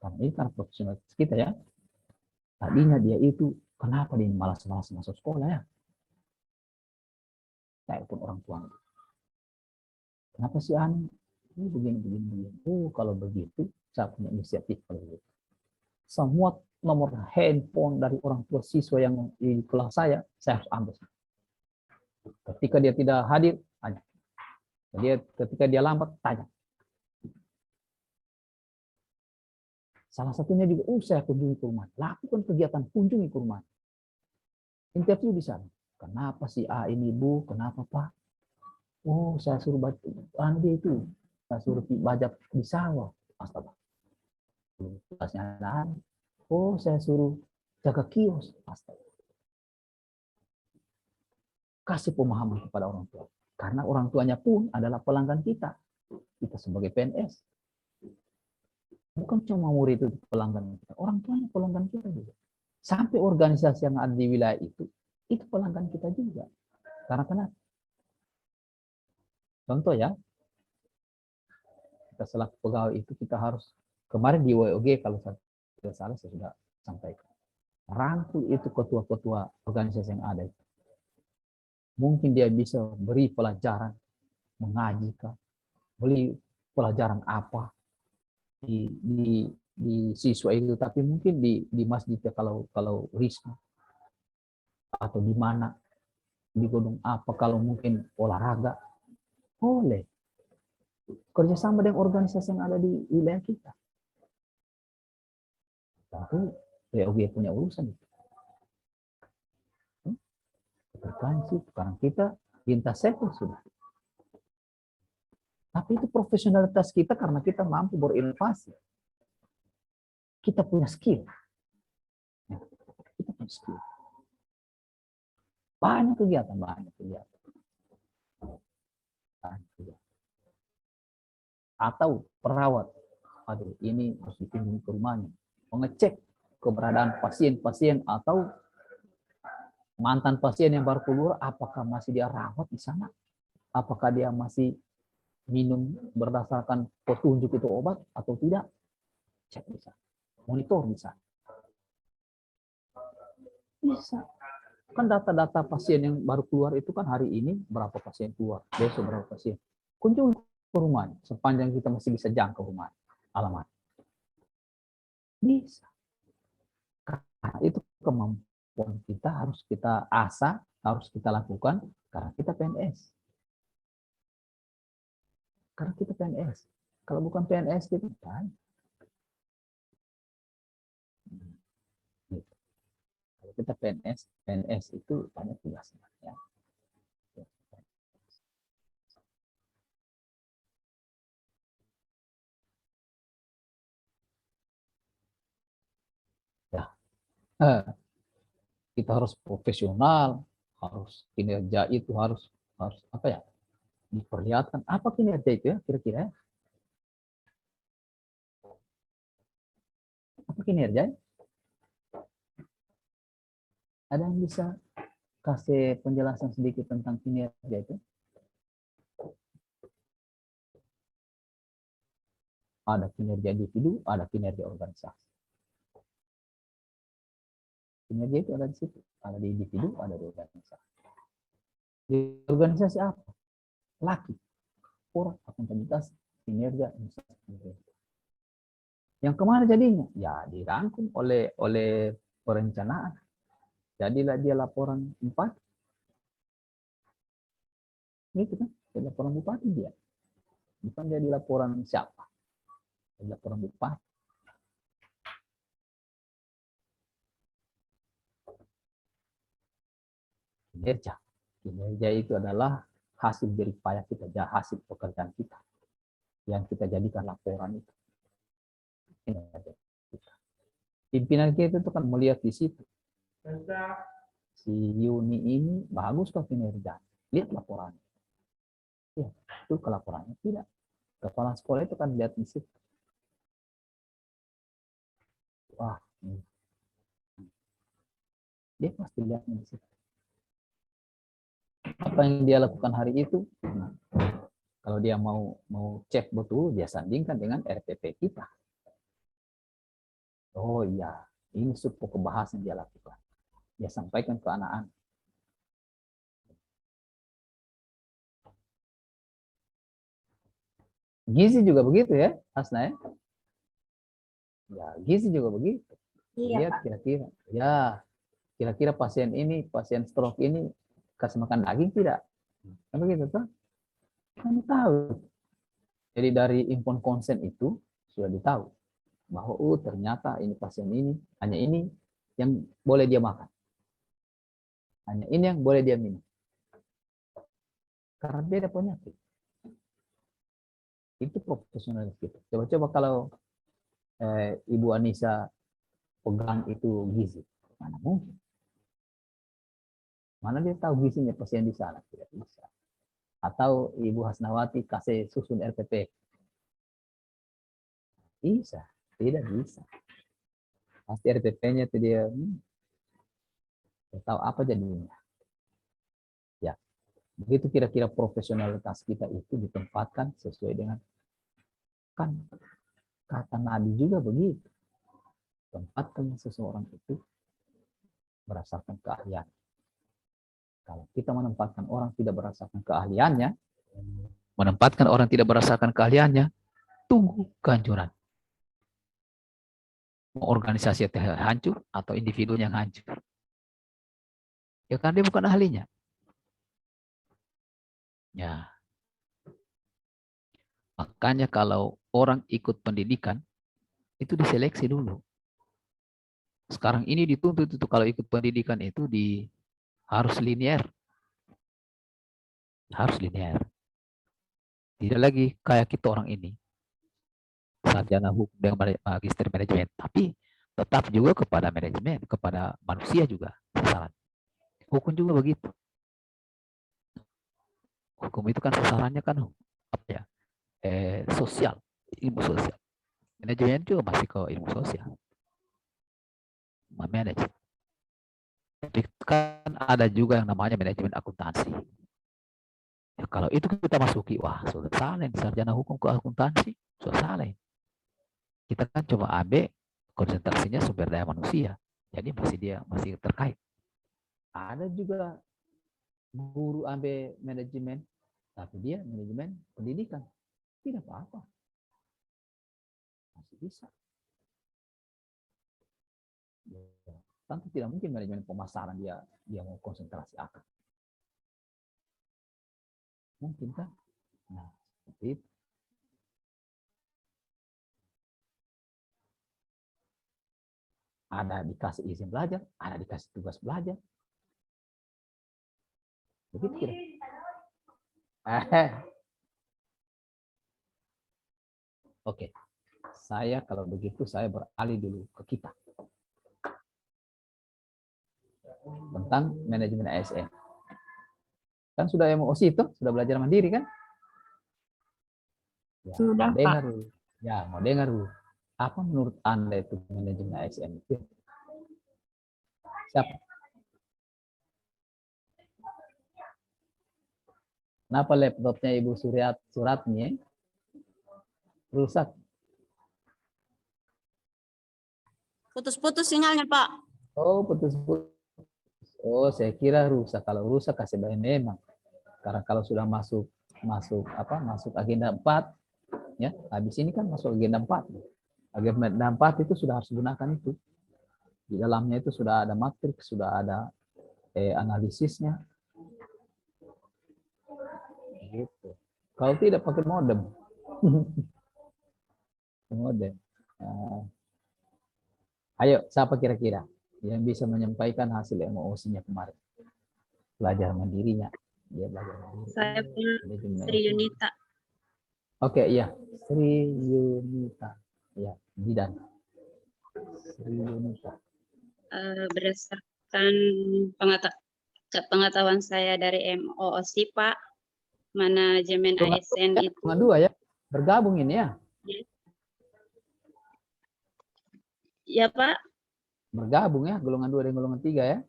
karena ini karena profesionalitas kita ya. Tadinya dia itu, kenapa dia malas-malas masuk sekolah ya? Saya pun orang tua. Kenapa sih Ani? Ini begini. Oh, kalau begitu, saya punya inisiatif kalau begitu. Semua nomor handphone dari orang tua siswa yang di kelas saya harus ambil. Ketika dia tidak hadir, tanya. Ketika dia lambat, tanya. Salah satunya juga, saya kunjungi ke rumah. Lakukan kegiatan kunjungi ke rumah. Interview di sana. Kenapa si A ini Bu? Kenapa Pak? Oh, saya suruh dia itu. Saya suruh bajak di sawah. Astaga. Tugasnya ada. Oh, saya suruh jaga kios. Astaga. Kasih pemahaman kepada orang tua. Karena orang tuanya pun adalah pelanggan kita. Kita sebagai PNS. Bukan cuma murid itu pelanggan kita. Orang tuanya pelanggan kita juga. Sampai organisasi yang ada di wilayah itu pelanggan kita juga. Karena kenapa? Contoh ya, kita selaku pegawai itu kita harus, kemarin di WOG kalau saya tidak salah saya sudah sampaikan, rangkul itu ketua-ketua organisasi yang ada itu. Mungkin dia bisa beri pelajaran, mengaji, beri pelajaran apa di siswa itu, tapi mungkin di masjidnya kalau risma atau di mana, di gunung apa, kalau mungkin olahraga boleh kerjasama dengan organisasi yang ada di wilayah kita. Tentu POG punya urusan itu. Frekuensi sekarang kita lintas sektor sudah. Tapi itu profesionalitas kita karena kita mampu berinovasi. Kita punya skill. Kita punya skill. Banyak kegiatan. Atau perawat. Aduh, ini harus dikunjungi ke rumahnya. Mengecek keberadaan pasien-pasien atau mantan pasien yang baru keluar, apakah masih dia rawat di sana? Apakah dia masih minum berdasarkan petunjuk itu obat atau tidak? Cek bisa. Monitor bisa. Bisa. Kan data-data pasien yang baru keluar itu kan hari ini berapa pasien keluar, besok berapa pasien. Kunjungi ke rumahnya sepanjang kita masih bisa jangkau rumah alamat. Bisa. Karena itu kemampuan kita harus kita asah, harus kita lakukan karena kita PNS. Karena kita PNS. Kalau bukan PNS kita kan. Kalau kita PNS itu banyak tugasnya. Ya. Kita harus profesional, harus kinerja itu harus apa ya? Diperlihatkan. Apa kinerja itu ya kira-kira? Apa kinerja? Ada yang bisa kasih penjelasan sedikit tentang kinerja itu? Ada kinerja individu, ada kinerja organisasi. Kinerja itu ada di situ, ada di individu, ada di organisasi. Di organisasi apa? Laki, orang, akuntabilitas, kinerja, yang kemana jadinya? Ya dirangkum oleh perencanaan. Jadilah dia laporan 4. Itu kan, laporan bupati dia. Bukan jadi laporan siapa. Laporan bupati. Kinerja itu adalah hasil jeripaya kita, hasil pekerjaan kita yang kita jadikan laporan itu. Kinerja kita. Pimpinan kita itu kan melihat di situ. Si Yuni ini bagus kah kinerja? Lihat laporannya. Ya, itu ke laporannya tidak. Kepala sekolah itu kan lihat di situ. Wah, dia pasti lihat di situ. Apa yang dia lakukan hari itu, kalau dia mau cek betul, dia sandingkan dengan RPP kita. Oh iya, ini pokok bahas yang dia lakukan. Dia sampaikan ke anak-anak. Gizi juga begitu ya, Hasna ya? Ya, gizi juga begitu. Iya, Lihat Pak. kira-kira, ya kira-kira pasien ini, pasien stroke ini kasih makan daging tidak? Kan begitu tuh? Kan tahu. Jadi dari info konsen itu sudah ditahu bahwa ternyata ini pasien ini hanya ini yang boleh dia makan, hanya ini yang boleh dia minum. Karena beda penyakit. Itu profesionalis kita. Coba-coba kalau Ibu Anissa pegang itu gizi, mana mungkin? Mana dia tahu gizinya pasien di sana? Tidak bisa. Atau Ibu Hasnawati kasih susun RPP. Bisa, tidak bisa. Pasti RPP-nya itu dia tahu apa jadinya. Ya, begitu kira-kira profesionalitas kita itu ditempatkan sesuai dengan kan kata Nabi juga begitu. Tempatkan seseorang itu berdasarkan keahlian. Kalau kita menempatkan orang tidak berdasarkan keahliannya, menempatkan orang tidak berdasarkan keahliannya, tunggu kehancuran. Organisasi hancur atau individu yang hancur. Ya karena dia bukan ahlinya. Ya. Makanya kalau orang ikut pendidikan, itu diseleksi dulu. Sekarang ini dituntut itu kalau ikut pendidikan itu harus linear. Harus linear. Tidak lagi kayak kita orang ini. Sarjana hukum dengan magister manajemen. Tapi tetap juga kepada manajemen, kepada manusia juga sasaran. Hukum juga begitu. Hukum itu kan sasarannya kan apa ya? Sosial, ilmu sosial. Manajemen juga masih ke ilmu sosial. Manage. Tapi kan ada juga yang namanya manajemen akuntansi. Ya, kalau itu kita masuki, wah sudah salah sarjana hukum ke akuntansi, sudah salah. Kita kan coba ambil konsentrasinya sumber daya manusia, jadi masih terkait. Ada juga guru ambil manajemen, tapi dia manajemen pendidikan, tidak apa-apa, masih bisa. Ya, tentu tidak mungkin manajemen pemasaran dia mau konsentrasi akan. Mungkin kan? Nah, seperti itu. Ada dikasih izin belajar, ada dikasih tugas belajar. Begitu kira. Oke. Saya kalau begitu saya beralih dulu ke kita. Tentang manajemen ASN. Kan sudah MOC itu, sudah belajar mandiri kan? Ya, Sudah, dengar Pak. dulu. Ya, mau dengar dulu. Apa menurut Anda itu manajemen ASN itu? Siapa? Kenapa laptopnya Ibu Suratni rusak? Putus-putus sinyalnya, Pak. Oh, putus-putus. Oh, saya kira rusak. Kalau rusak kasih bahan memang. Karena kalau sudah masuk agenda 4, ya, habis ini kan masuk agenda 4. Agenda 4 itu sudah harus gunakan itu. Di dalamnya itu sudah ada matriks, sudah ada analisisnya. Gitu. Kalau tidak pakai modem. Modem. Ayo, siapa kira-kira yang bisa menyampaikan hasil MOOC-nya kemarin? Belajar mandirinya. Dia belajar mandiri. Saya punya Sri Yunita. Oke, iya. Sri Yunita. Ya, Bidan. Sri Yunita. Berdasarkan pengetahuan saya dari MOOC, Pak, manajemen ASN itu. Golongan 2 ya. Bergabung ini ya. Iya, Pak. Bergabung ya, golongan 2 dan golongan 3 ya.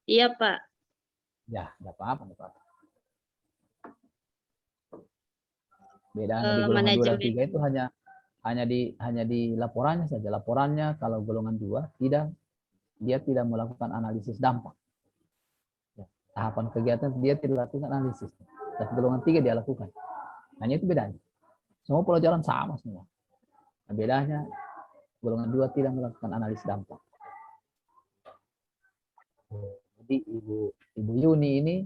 Iya, Pak. Ya, enggak apa-apa, enggak apa-apa. Bedanya di golongan 2 dan 3 itu hanya di laporannya saja. Laporannya kalau golongan 2 dia tidak melakukan analisis dampak. Ya, tahapan kegiatan dia tidak lakukan analisis. Tapi golongan 3 dia lakukan. Hanya itu bedanya. Semua pelajaran sama semua. Nah, bedanya golongan 2 tidak melakukan analisis dampak. Jadi Ibu Yuni ini,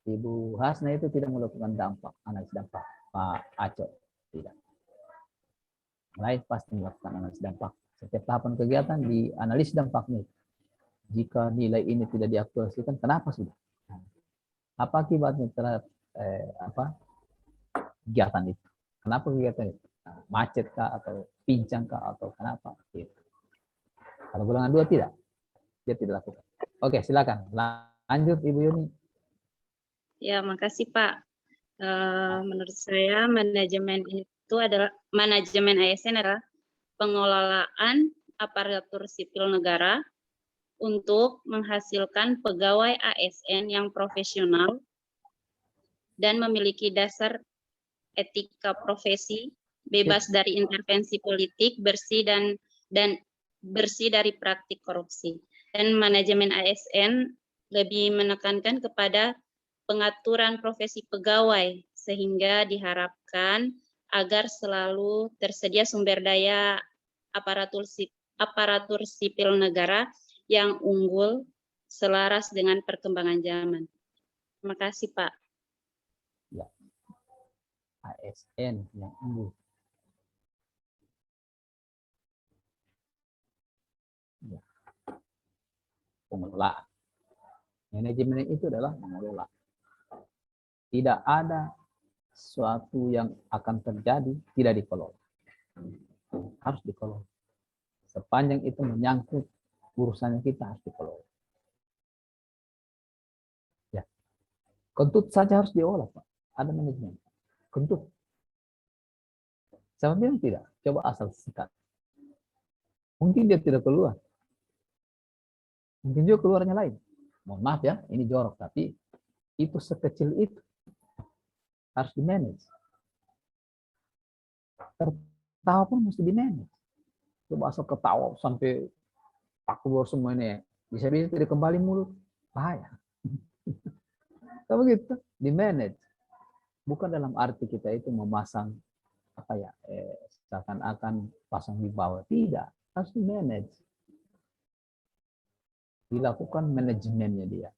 Ibu Hasna itu tidak melakukan dampak, analisis dampak. Pak Aco tidak. Lain pasti melakukan analisis dampak. Setiap tahapan kegiatan di analisis dampaknya. Jika nilai ini tidak diaktualisasikan, kenapa sudah? Apa akibatnya terhadap kegiatan itu? Kenapa kegiatan itu? Nah, macet kah atau pincang kah atau kenapa? Gitu. Kalau golongan 2 tidak, dia tidak lakukan. Oke, silakan lanjut Ibu Yuni. Ya, makasih Pak. Menurut saya manajemen ASN adalah pengelolaan aparatur sipil negara untuk menghasilkan pegawai ASN yang profesional dan memiliki dasar etika profesi, bebas dari intervensi politik, bersih bersih dari praktik korupsi. Dan manajemen ASN lebih menekankan kepada pengaturan profesi pegawai sehingga diharapkan agar selalu tersedia sumber daya aparatur sipil negara yang unggul selaras dengan perkembangan zaman. Terima kasih, Pak. Ya. ASN yang unggul. Ya. Pengelolaan. Manajemen itu adalah mengelola. Tidak ada sesuatu yang akan terjadi tidak dikelola. Harus dikelola. Sepanjang itu menyangkut urusannya kita harus dikelola. Ya. Kentut saja harus diolah, Pak. Ada manajemen. Kentut. Sama bilang tidak. Coba asal sikat. Mungkin dia tidak keluar. Mungkin juga keluarnya lain. Mohon maaf ya, ini jorok. Tapi itu sekecil itu. Harus di-manage. Tertawa pun mesti di-manage. Coba asal ketawa sampai keluar semua ini. Bisa-bisa tidak kembali mulut. Bahaya. Tapi begitu, di-manage. Bukan dalam arti kita itu memasang seakan-akan pasang di bawah. Tidak. Harus di-manage. Dilakukan manajemennya dia.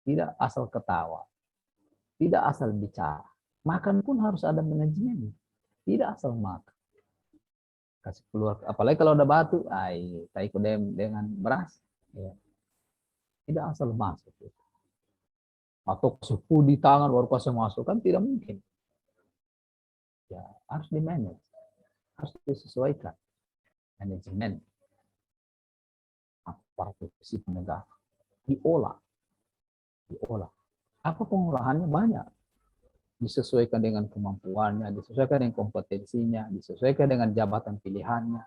Tidak asal ketawa. Tidak asal bicara. Makan pun harus ada manajemennya. Tidak asal makan. Kasih keluar. Apalagi kalau ada batu. Tai kodem dengan beras. Ya. Tidak asal masuk. Atau suhu di tangan baru kasih masuk. Kan tidak mungkin. Ya, harus di-manage. Harus disesuaikan. Manajemen. Aparatur sipil negara. Diolah. Apa pengolahannya? Banyak. Disesuaikan dengan kemampuannya, disesuaikan dengan kompetensinya, disesuaikan dengan jabatan pilihannya.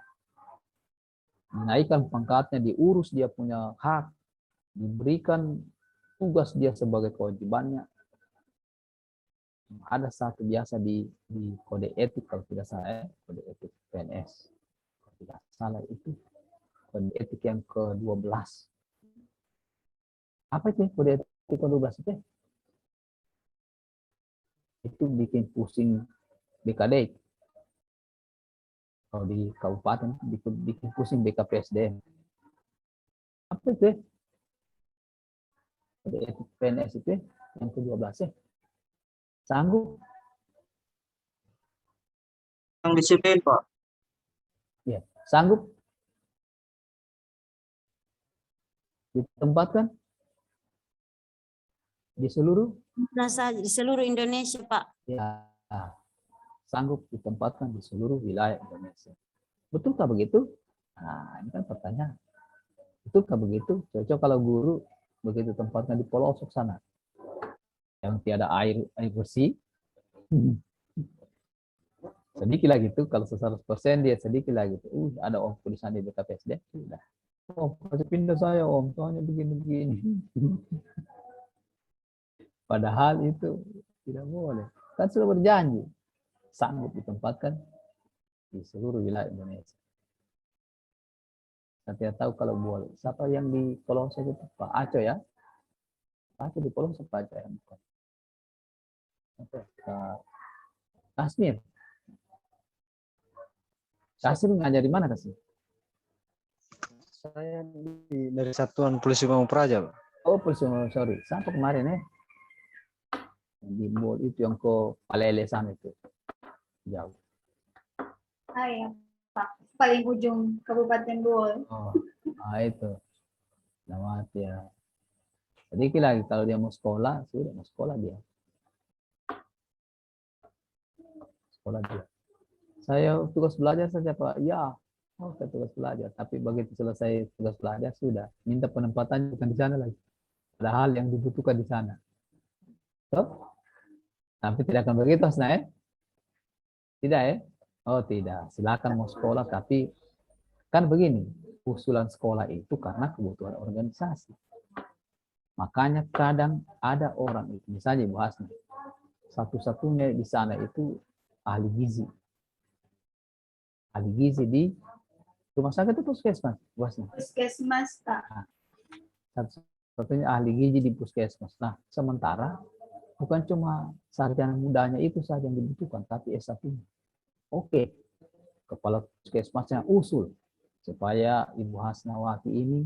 Menaikkan pangkatnya, diurus dia punya hak, diberikan tugas dia sebagai kewajibannya. Ada satu biasa di kode etik, kalau tidak salah, kode etik PNS. Kalau tidak salah itu kode etik yang ke-12. Apa itu kode etik ke-12 itu? Itu bikin pusing BKD. Kalau di kabupaten bikin pusing BKPSDM. Apa itu? Kode etik PNS itu yang ke-12 ya. Sanggup? Yang disiplin, Pak. Ya, sanggup? Ditempatkan di seluruh Indonesia, Pak. ya, sanggup ditempatkan di seluruh wilayah Indonesia. Betulkah begitu? Nah, ini kan pertanyaan. Betulkah begitu? Cocok kalau guru begitu tempatnya di pelosok sana, yang tiada air bersih. Sedikit lagi tuh, kalau 100% dia sedikit lagi tuh. Ada om tulisan di BKPSD. Sudah. Oh, kasih pindah saya om, soalnya begini-begini. Padahal itu tidak boleh. Kan sudah berjanji. Sanggup ditempatkan di seluruh wilayah Indonesia. Saya tidak tahu kalau boleh. Siapa yang di pelosok itu? Pak Aco ya? Pak Aco di pelosok, Pak Aco yang bukan. Pak Asmir. Kasih ngajar di mana Kasih? Saya dari Satuan Polisi Pamung Praja, Pak. Oh, sorry. Sampai kemarin ya. Di mall itu yang ke Palele sana itu. Jauh. Ah ya, Pak. Paling ujung Kabupaten Bol. Oh, itu. Lewat ya. Sedikit lagi kalau dia mau sekolah, sudah mau sekolah dia. Sekolah dia. Saya tugas belajar saja Pak. Ya, saya tugas belajar. Tapi begitu selesai tugas belajar sudah minta penempatan bukan di sana lagi. Ada hal yang dibutuhkan di sana. So, tapi tidak akan begitu, Asna, tidak ya? Oh tidak, silakan mau sekolah, tapi kan begini, usulan sekolah itu karena kebutuhan organisasi. Makanya kadang ada orang itu, misalnya Ibu Hasna, satu-satunya di sana itu ahli gizi. Ahli gizi di rumah sakit itu puskesmas, Bu Hasna. Puskesmas, Pak. Satu-satunya ahli gizi di puskesmas. Nah, sementara bukan cuma sarjana mudanya itu saja yang dibutuhkan, tapi S1-nya. Oke, kepala puskesmasnya usul supaya Ibu Hasnawati ini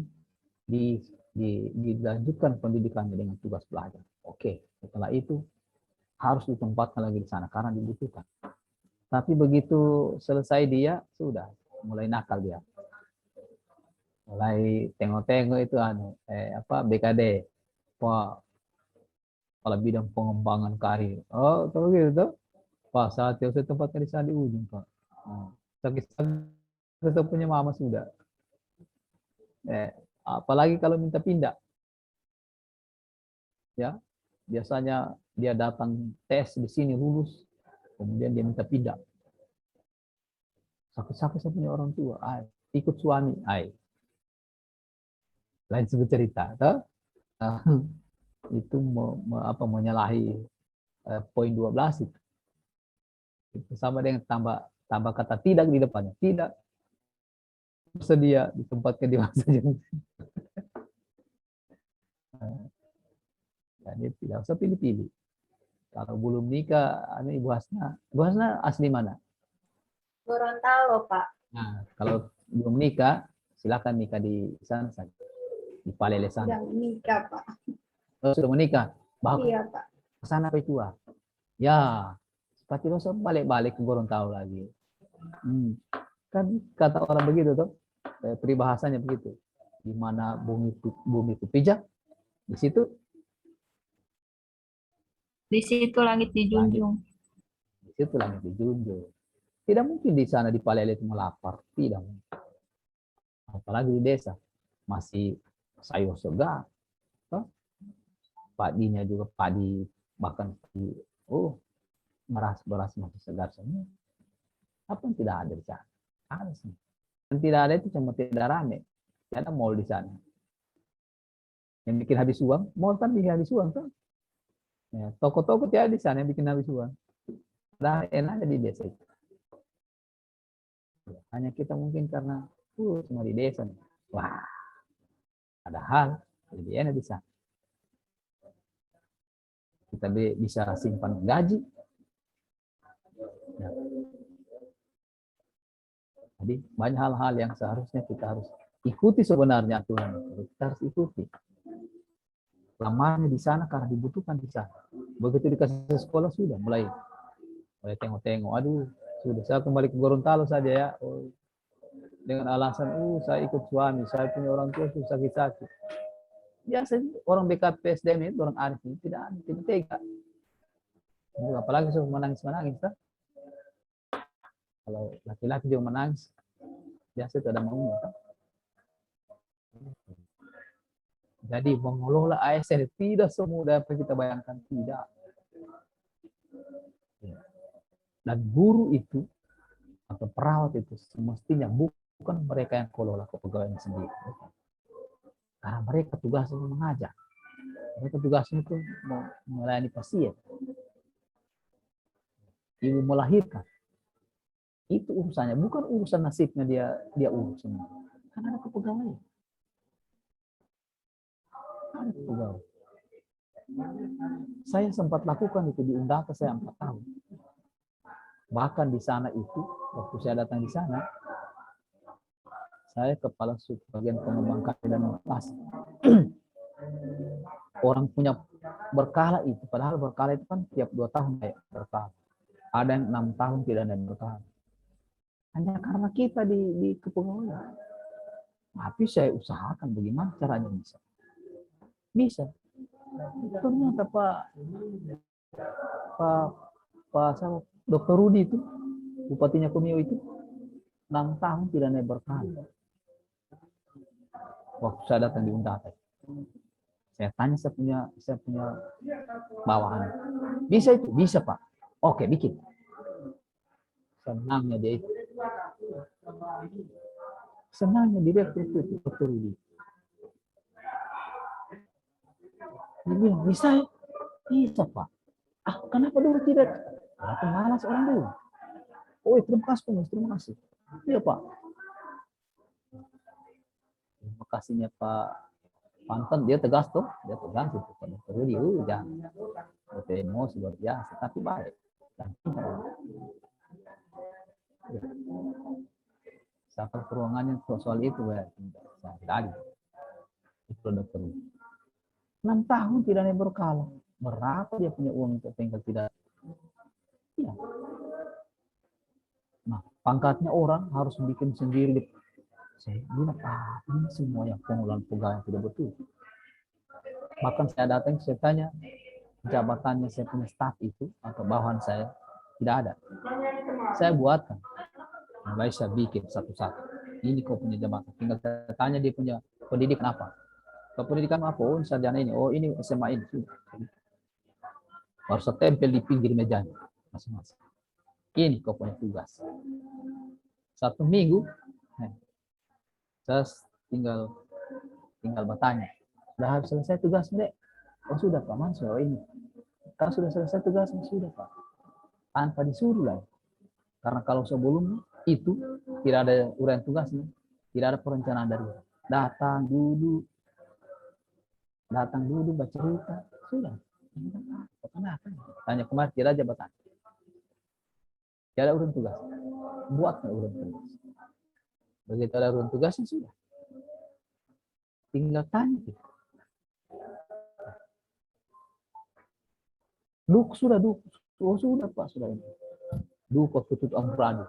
dilanjutkan pendidikannya dengan tugas belajar. Oke, setelah itu harus ditempatkan lagi di sana karena dibutuhkan. Tapi begitu selesai dia sudah mulai nakal dia, mulai tengok-tengok itu BKD, Pak, kalau bidang pengembangan karir. Oh, tahu gitu tuh. Pak, saat itu saya tempatkan di sana di ujung, Pak. Sakit-sakit kita punya mama sudah. Apalagi kalau minta pindah. Ya, biasanya dia datang tes di sini lulus, kemudian dia minta pindah. Sakit-sakit saya punya orang tua, ikut suami, lain cerita, toh? Itu menyalahi poin 12 itu. Itu sama dengan tambah kata tidak di depannya. Tidak bersedia ditempatkan di mana saja. Jadi tidak usah pilih-pilih. Kalau belum nikah, Ibu Hasna asli mana? Gorontalo, Pak. Nah, kalau belum nikah, silakan nikah di sana saja, di Palele sana. Sudah menikah, Pak. Oh, sudah menikah? Iya, Pak. Ke sana apa tua? Ya, pasti dosa balik-balik ke Gorontalo lagi. Kan kata orang begitu tuh, peribahasanya begitu. Di mana bumi itu pijak, di situ langit dijunjung. Di situ langit dijunjung. Tidak mungkin di sana di Palele itu melapar, tidak mungkin. Apalagi di desa masih sayur segar, padinya juga padi, bahkan beras masih segar semua. Apa yang tidak ada di sana? Ada sih. Yang tidak ada itu cuma tidak rame. Tidak ada mall di sana. Yang bikin habis uang, mall kan bikin habis uang kan? Ya, toko-toko tidak di sana yang bikin habis uang. Nah, enaknya di desa itu. Hanya kita mungkin karena cuma di desa. Wah, ada hal lebih enak di sana. Kita bisa simpan gaji. Ya. Jadi banyak hal-hal yang seharusnya kita harus ikuti sebenarnya aturan. Kita harus ikuti. Lamarnya di sana karena dibutuhkan di sana. Begitu dikasih sekolah sudah mulai tengok-tengok. Aduh, sudah saya kembali ke Gorontalo saja ya. Dengan alasan, saya ikut suami, saya punya orang tua itu sakit-sakit. Biasanya orang BKPSDM itu orang arif tidak tega. Apalagi sudah menangis-menangis. Kalau laki-laki dia menangis, biasa itu ada maunya. Jadi mengelola ASN tidak semudah apa kita bayangkan, tidak. Dan guru itu atau perawat itu semestinya bukan mereka yang kelola kepegawaian sendiri. Karena mereka tugasnya mengajar. Mereka tugasnya itu melayani pasien. Ibu melahirkan. Itu urusannya, bukan urusan nasibnya dia urus semua. Karena ada kepegawaian. Ada kepegawaian. Saya sempat lakukan itu di Undaka saya 4 tahun. Bahkan di sana itu, waktu saya datang di sana, saya kepala sub bagian pengembang karya dan inovasi. Orang punya berkala itu, padahal berkala itu kan tiap 2 tahun kayak berkala. Ada yang 6 tahun tidak ada berkala. Hanya karena kita di kepegawaian. Tapi saya usahakan bagaimana caranya bisa. Bisa. Ternyata Dr. Rudi itu, bupatinya Kumio itu, 6 tahun tidak naik berkala. Waktu saya datang di Undata, saya tanya saya punya bawahan, bisa itu? Bisa Pak. Oke, bikin. Senangnya dia itu. Senangnya direktur itu Dr. Rudi. Dia bilang, bisa ya? Bisa Pak. Kenapa dulu tidak? Aku malas orang dulu. Oh, terima kasih Pak, terima kasih. Iya Pak. Terima kasihnya Pak Panten, dia tegas tuh, dia tegas itu. Pak Dr. Rudi, jangan. Itu emosi luar biasa, tapi baik. Sampai ruangannya soal itu, tadi. Itu Dr. Rudi. 6 tahun tidak naik berkala. Berapa dia punya uang untuk tinggal tidak? Iya. Nah, pangkatnya orang harus bikin sendiri. Saya bilang, ini semua yang pengelolaan pegawai tidak betul. Bahkan saya datang, saya tanya jabatannya saya punya staf itu atau bawahan saya tidak ada. Saya buatkan. Mulai saya bikin satu-satu. Ini kau punya jabatan. Tinggal saya tanya dia punya pendidikan apa. Pendidikan apa? Oh, sarjana ini. Oh, ini SMA ini. Harus tempel di pinggir mejanya masing-masing. Ini kau punya tugas. 1 minggu, saya tinggal bertanya. Sudah harus selesai tugas, Dek? Oh, sudah Pak Mansur. Ini. Kalau sudah selesai tugasnya, sudah Pak. Tanpa disuruh lah. Karena kalau sebelumnya itu tidak ada uraian tugasnya, tidak ada perencanaan dari datang dulu baca cerita, sudah. Kenapa? Tanya kemarin tidak ada jabatan. Tidak ada uraian tugas. Buatnya uraian tugas. Begitu ada uraian tugasnya sudah. Tinggal tanya. Oh sudah Pak, sudah ini. Duk tutut amradu.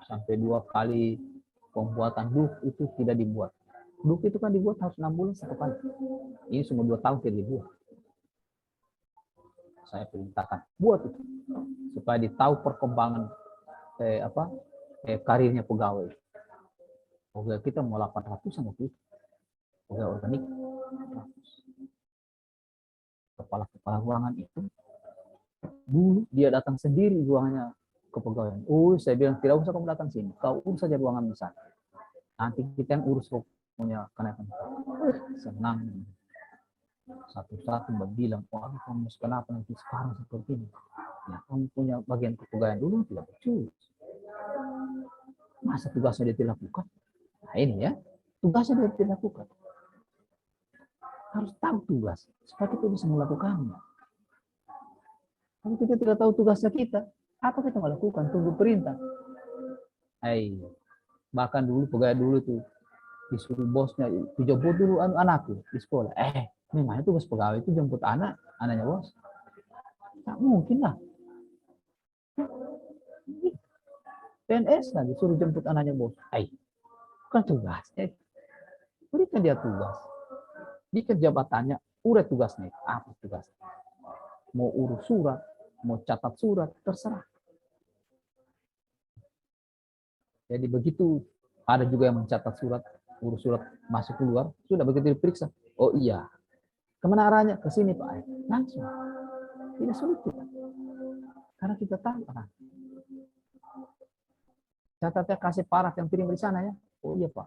Sampai 2 kali pembuatan duk itu tidak dibuat. Duk itu kan dibuat harus 6 bulan sekali. Ini semua 2 tahun tidak dibuat. Saya perintahkan buat itu supaya ditahu perkembangan karirnya pegawai. Pegawai kita mau 800 waktu itu. Pegawai organik. Kepala ruangan itu dulu dia datang sendiri ruangannya kepegawaian. Oh, saya bilang tidak usah kamu datang sini. Kau urus saja ruangan besar. Nanti kita yang urus punya kenaikan. Senang. Satu-satu bilang, oh kamu kenapa nanti sekarang seperti ini? Ya, kamu punya bagian kepegawaian dulu tidak becus. Masa tugasnya dia tidak lakukan? Nah ini ya, tugasnya dia tidak lakukan. Harus tahu tugas supaya kita bisa melakukannya. Kalau kita tidak tahu tugasnya kita, apa kita melakukan? Tunggu perintah. Bahkan dulu pegawai dulu tuh disuruh bosnya jemput dulu anakku di sekolah. Memangnya tugas pegawai itu jemput anaknya bos? Tak mungkin lah. PNS lah disuruh jemput anaknya bos. Bukan tugasnya. Berikan dia tugas. Bikin jabatannya, urai tugasnya. Apa tugasnya? Mau urus surat, mau catat surat, terserah. Jadi begitu ada juga yang mencatat surat, urus surat masuk keluar, sudah begitu diperiksa. Oh iya, kemana arahnya? Ke sini Pak. Langsung. Tidak sulit kita. Karena kita tahu kan. Catatnya kasih paraf yang kirim di sana ya. Oh iya Pak.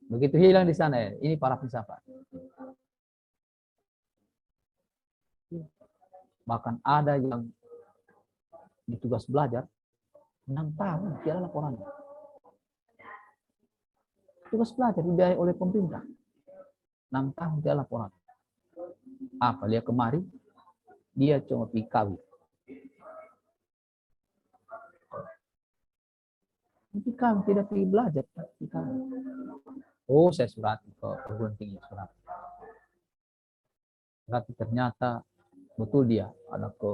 Begitu hilang di sana ya. Ini parafnya siapa? Bahkan ada yang ditugas belajar 6 tahun tidak ada laporannya. Tugas belajar dibiayai oleh pemerintah 6 tahun tidak ada laporan. Apa dia kemari? Dia cuma pergi kawin. Tapi kami tidak pergi belajar. Tapi kami. Oh, saya surat ke perguruan tinggi surat. Tapi ternyata betul dia ada ke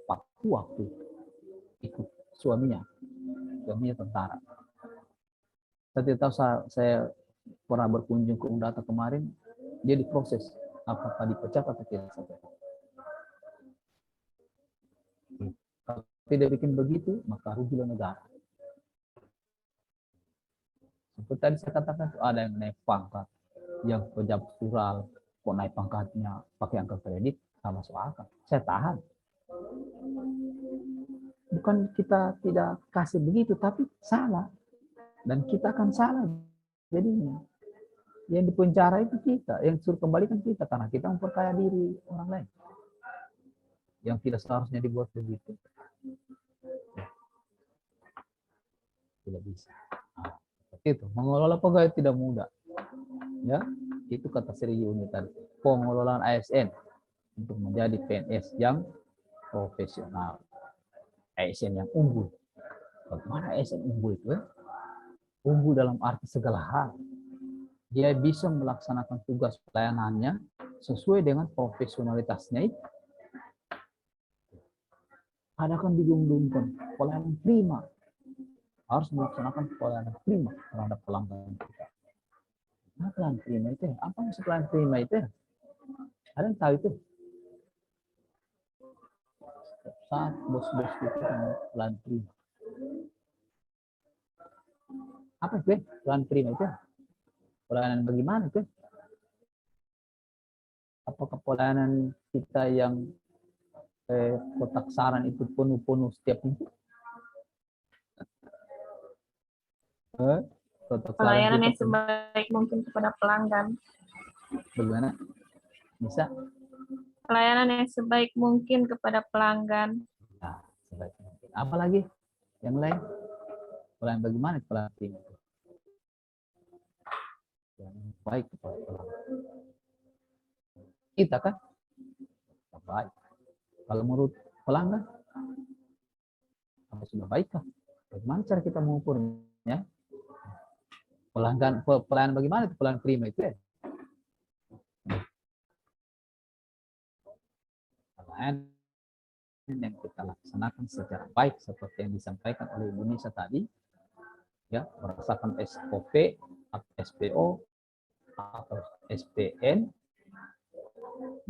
Papua waktu itu. Ikut suaminya tentara. Saya tidak tahu, saya pernah berkunjung ke Undata kemarin, dia diproses apakah dipecat atau tidak. Kalau tidak bikin begitu, maka rugilah negara. Seperti tadi saya katakan, ada yang naik pangkat, yang pejabat rural, kok naik pangkatnya pakai angka kredit, sama masuk akal. Saya tahan. Bukan kita tidak kasih begitu, tapi salah. Dan kita akan salah jadinya. Yang dipenjara itu kita, yang suruh kembalikan kita, karena kita memperkaya diri orang lain. Yang tidak seharusnya dibuat begitu. Tidak bisa. Nah, itu mengelola pegawai tidak mudah. Ya, itu kata Sri Yuni tadi. Pengelolaan ASN untuk menjadi PNS yang profesional. ASN yang unggul. Bagaimana ASN unggul itu? Unggul dalam arti segala hal. Dia bisa melaksanakan tugas pelayanannya sesuai dengan profesionalitasnya itu. Ada kan digung-dungkan pelayanan prima. Harus melaksanakan pelayanan prima terhadap pelanggan kita. Nah, pelayanan prima itu, apa maksud pelayanan prima itu? Ada yang tahu itu? Saat bos-bos itu pelayanan prima. Apa itu? Pelayanan prima itu? Pelayanan bagaimana itu? Apakah pelayanan kita yang kotak saran itu penuh-penuh setiap minggu? Pelayanan yang sebaik mungkin kepada pelanggan. Bagaimana? Bisa? Pelayanan yang sebaik mungkin kepada pelanggan. Nah, sebaik mungkin. Apa lagi? Yang lain? Pelayanan bagaimana pelayanan prima itu? Yang baik kepada pelanggan. Kita kan? Baik. Kalau menurut pelanggan, apa sudah baik kah? Bagaimana cara kita mengukurnya? Pelayanan bagaimana itu pelayanan prima itu ya? Pelayanan yang kita laksanakan secara baik seperti yang disampaikan oleh Ibu Nisa tadi, ya, berdasarkan SOP atau SPO atau SPN,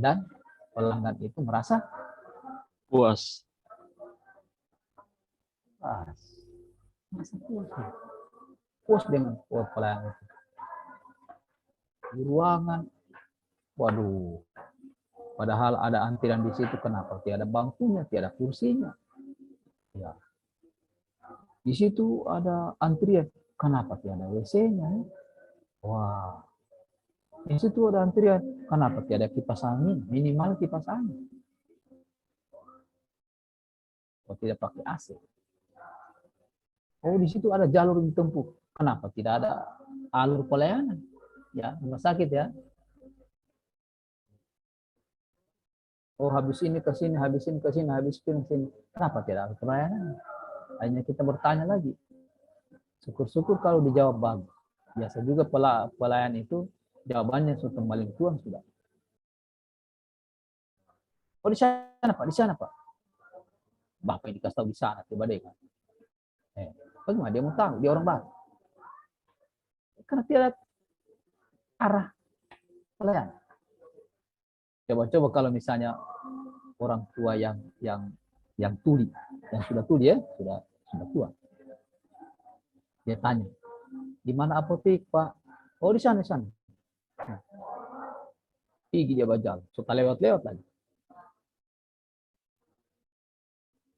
dan pelanggan itu merasa Puas. merasa puas. Puas dengan pelayanan itu. Di ruangan, waduh, padahal ada antrian di situ, kenapa tiada bangkunya, tiada kursinya? Ya. Di situ ada antrian, kenapa tiada WC-nya? Wah. Di situ ada antrian, kenapa tiada kipas angin? Minimal kipas angin. Kok tidak pakai AC? Oh, di situ ada jalur yang ditempuh. Kenapa tidak ada alur pelayanan? Ya, rumah sakit ya. Oh, habis ini ke sini, habis ini ke sini, habis ini ke sini. Kenapa tidak ada pelayanan? Hanya kita bertanya lagi. Syukur-syukur kalau dijawab bagus. Biasa juga pelayan itu jawabannya sudah kembali tuang sudah. Oh, di sana Pak, di sana Pak. Bapak ini dikasih tahu di sana, coba deh kan. Bagaimana dia mau tahu? Dia orang baru. Karena tidak arah pelayan. Coba-coba kalau misalnya orang tua yang tuli, yang sudah tuli ya, sudah tua. Dia tanya, di mana apotek Pak? Oh, di sana, di sana. Pergi dia bajal, suka lewat-lewat lagi.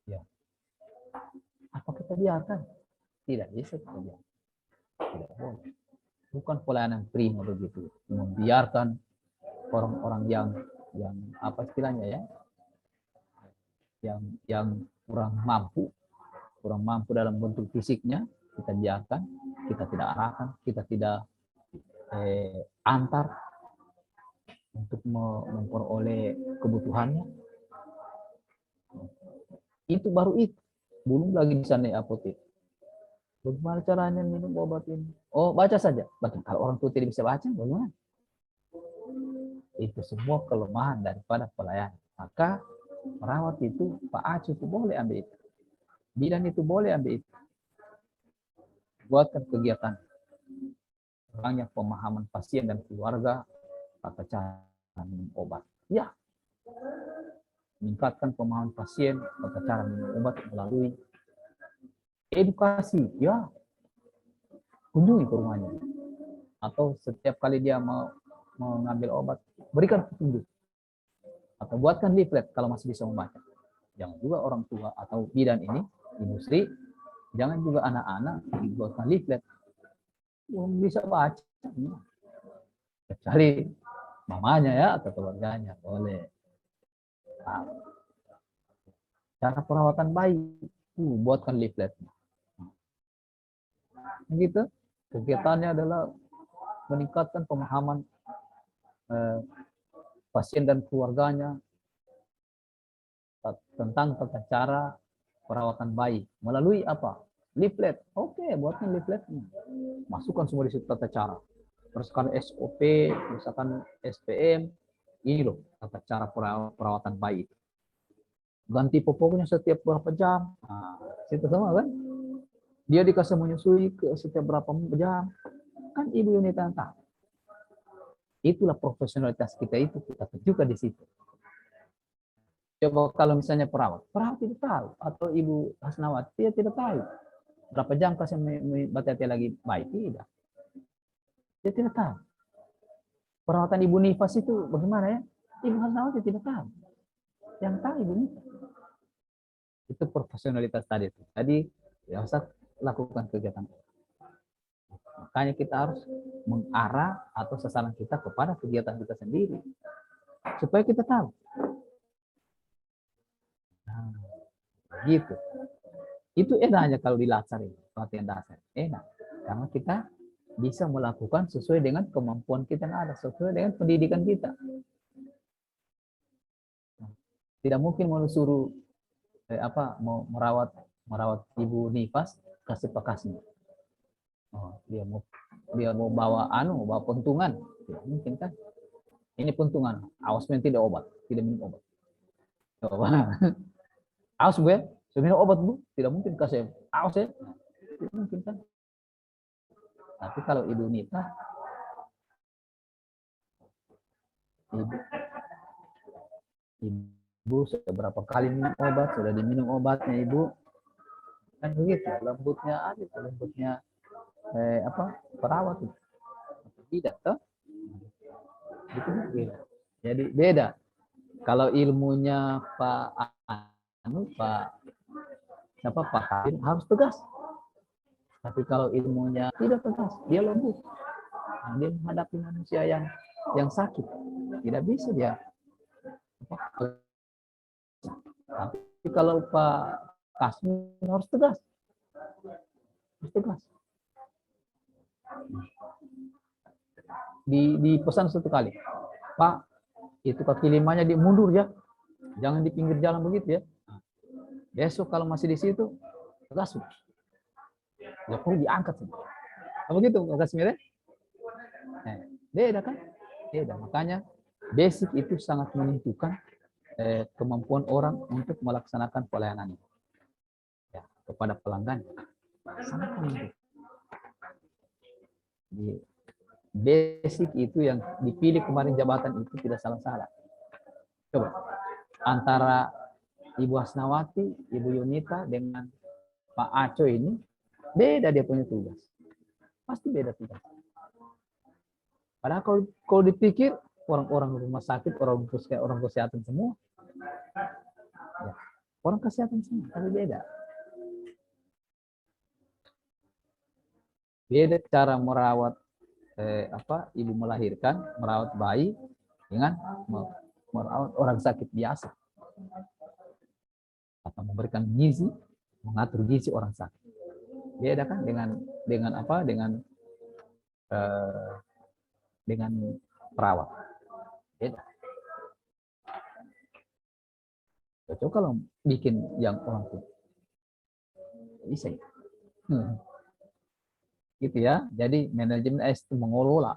Ya. Apa kita biarkan? Tidak bisa kita biarkan. Tidak boleh. Bukan pelayanan prima begitu. Membiarkan orang-orang yang apa istilahnya ya? Yang kurang mampu dalam bentuk fisiknya, kita biarkan, kita tidak arahkan, kita tidak antar untuk memperoleh kebutuhannya. Itu baru itu. Belum lagi bisa naik apotek. Bagaimana caranya minum obat ini? Oh, baca saja. Baca. Kalau orang tua tidak bisa baca, bagaimana? Itu semua kelemahan daripada pelayanan. Maka perawat itu, Pak Acu itu boleh ambil itu. Bidan itu boleh ambil itu. Buatkan kegiatan. Kurangnya pemahaman pasien dan keluarga tata cara minum obat. Ya. Meningkatkan pemahaman pasien tata cara minum obat melalui edukasi. Ya. Kunjungi ke rumahnya. Atau setiap kali dia mau mengambil obat, berikan petunjuk. Atau buatkan leaflet kalau masih bisa membaca. Jangan juga orang tua atau bidan ini, industri, jangan juga anak-anak buatkan leaflet. Belum bisa baca. Kecuali mamanya ya atau keluarganya boleh. Nah, cara perawatan bayi, buatkan leaflet. Gitu. Kegiatannya adalah meningkatkan pemahaman pasien dan keluarganya tentang tata cara perawatan bayi melalui apa? Leaflet. Oke, buatkan leafletnya. Masukkan semua di situ tata cara. Misalkan SOP, misalkan SPM, ini loh tata cara perawatan bayi. Ganti popoknya setiap berapa jam. Nah, situ sama kan? Dia dikasih menyusui ke setiap berapa jam. Kan ibu unit tahu. Itulah profesionalitas kita itu, kita tunjukkan di situ. Coba kalau misalnya perawat tidak tahu, atau ibu Hasnawati dia tidak tahu berapa jam kasih batete lagi baik, tidak. Dia tidak tahu. Perawatan ibu nifas itu bagaimana ya? Ibu Hasnawati tidak tahu. Yang tahu ibu nifas. Itu profesionalitas tadi itu. Jadi ya usah lakukan kegiatan. Makanya kita harus mengarah atau sasaran kita kepada kegiatan kita sendiri. Supaya kita tahu. Nah, gitu. Itu enaknya kalau di latsar ini, pelatihan dasar. Enak. Karena kita bisa melakukan sesuai dengan kemampuan kita yang ada, sesuai dengan pendidikan kita. Tidak mungkin mau suruh mau merawat ibu nifas kasih bekasnya. Oh, dia mau bawa bawa puntungan. Tidak mungkin kan? Ini puntungan. Awas tidak obat, tidak minum obat. Coba. Awas Bu ya, saya minum obat Bu, tidak mungkin kasih awas ya. Tidak mungkin kan? Tapi kalau ibu nifas, ibu sudah berapa kali minum obat, sudah diminum obatnya ibu, kan begitu, lembutnya ada, lembutnya perawat itu tidak toh, itu beda. Jadi beda. Kalau ilmunya Pak Hakim harus tegas. Tapi kalau ilmunya tidak tegas, dia lembut. Nah, dia menghadapi manusia yang sakit, tidak bisa dia. Tapi kalau Pak Kasmi harus tegas, Di pesan satu kali, Pak, itu kaki limanya mundur ya, jangan di pinggir jalan begitu ya. Besok kalau masih di situ, tegas. Ya perlu diangkat. Begitu Pak Kasmi ya? Beda kan? Beda. Makanya basic itu sangat menentukan kemampuan orang untuk melaksanakan pelayanan ya, kepada pelanggan. Sangat menentukan. Basic itu yang dipilih kemarin jabatan itu tidak salah-salah. Coba antara Ibu Hasnawati, Ibu Yunita dengan Pak Aco ini beda dia punya tugas. Pasti beda tugas. Padahal kalau dipikir orang-orang rumah sakit, orang kesehatan semua. Ya, orang kesehatan semua, tapi beda. Beda cara merawat ibu melahirkan, merawat bayi dengan merawat orang sakit biasa. Atau memberikan gizi, mengatur gizi orang sakit. Beda kan dengan perawat. Beda. Coba kalau bikin yang orang tua bisa ya. gitu ya. Jadi manajemen ASN itu mengelola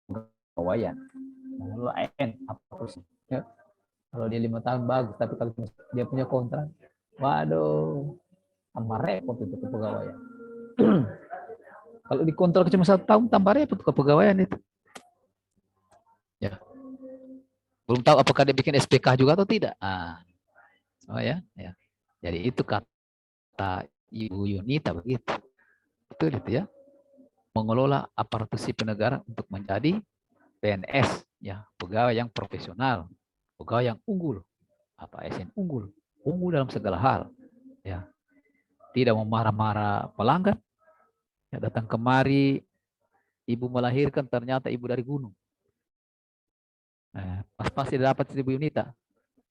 kepegawaian, mengelola ASN apa sih? Ya. Kalau dia 5 tahun bagus, tapi kalau dia punya kontrak, waduh, tambah repot itu kepegawaian. Kalau dikontrak cuma 1 tahun, tambah repot kepegawaian itu. Ya. Belum tahu apakah dia bikin SPK juga atau tidak. Oh ya. Jadi itu kata Ibu Yunita begitu. Betul itu ya. Mengelola aparatur sipil negara untuk menjadi PNS, ya, pegawai yang profesional, pegawai yang unggul, apa ASN unggul dalam segala hal, ya. Tidak memarah-marah pelanggan. Ya, datang kemari, ibu melahirkan ternyata ibu dari gunung. Pas tidak dapat Ibu Yunita.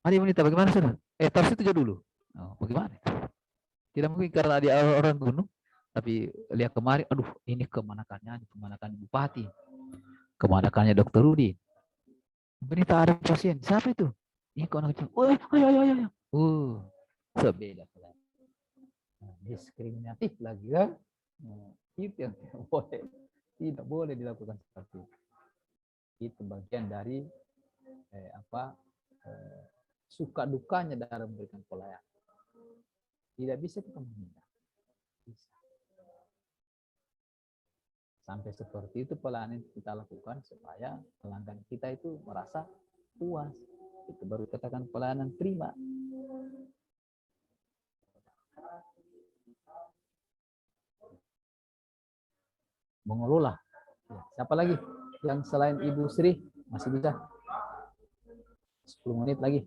Mari Ibu Yunita, bagaimana sudah? Terus itu dulu. Oh, bagaimana? Tidak mungkin karena dia orang gunung, tapi lihat kemari, aduh, ini kemanakannya bupati, kemanakannya Dokter Rudi. Ibu Yunita, ada pasien, siapa itu? Ini kok anak kecil. Oh, ayo. Sebeda. Diskriminatif lagi kan? Itu yang tidak boleh dilakukan seperti itu. Itu bagian dari suka dukanya dalam memberikan pelayanan. Tidak bisa kita menghindar. Sampai seperti itu pelayanan kita lakukan supaya pelanggan kita itu merasa puas. Itu baru katakan pelayanan prima. Mengelola. Siapa lagi yang selain Ibu Sri masih bisa? 10 menit lagi.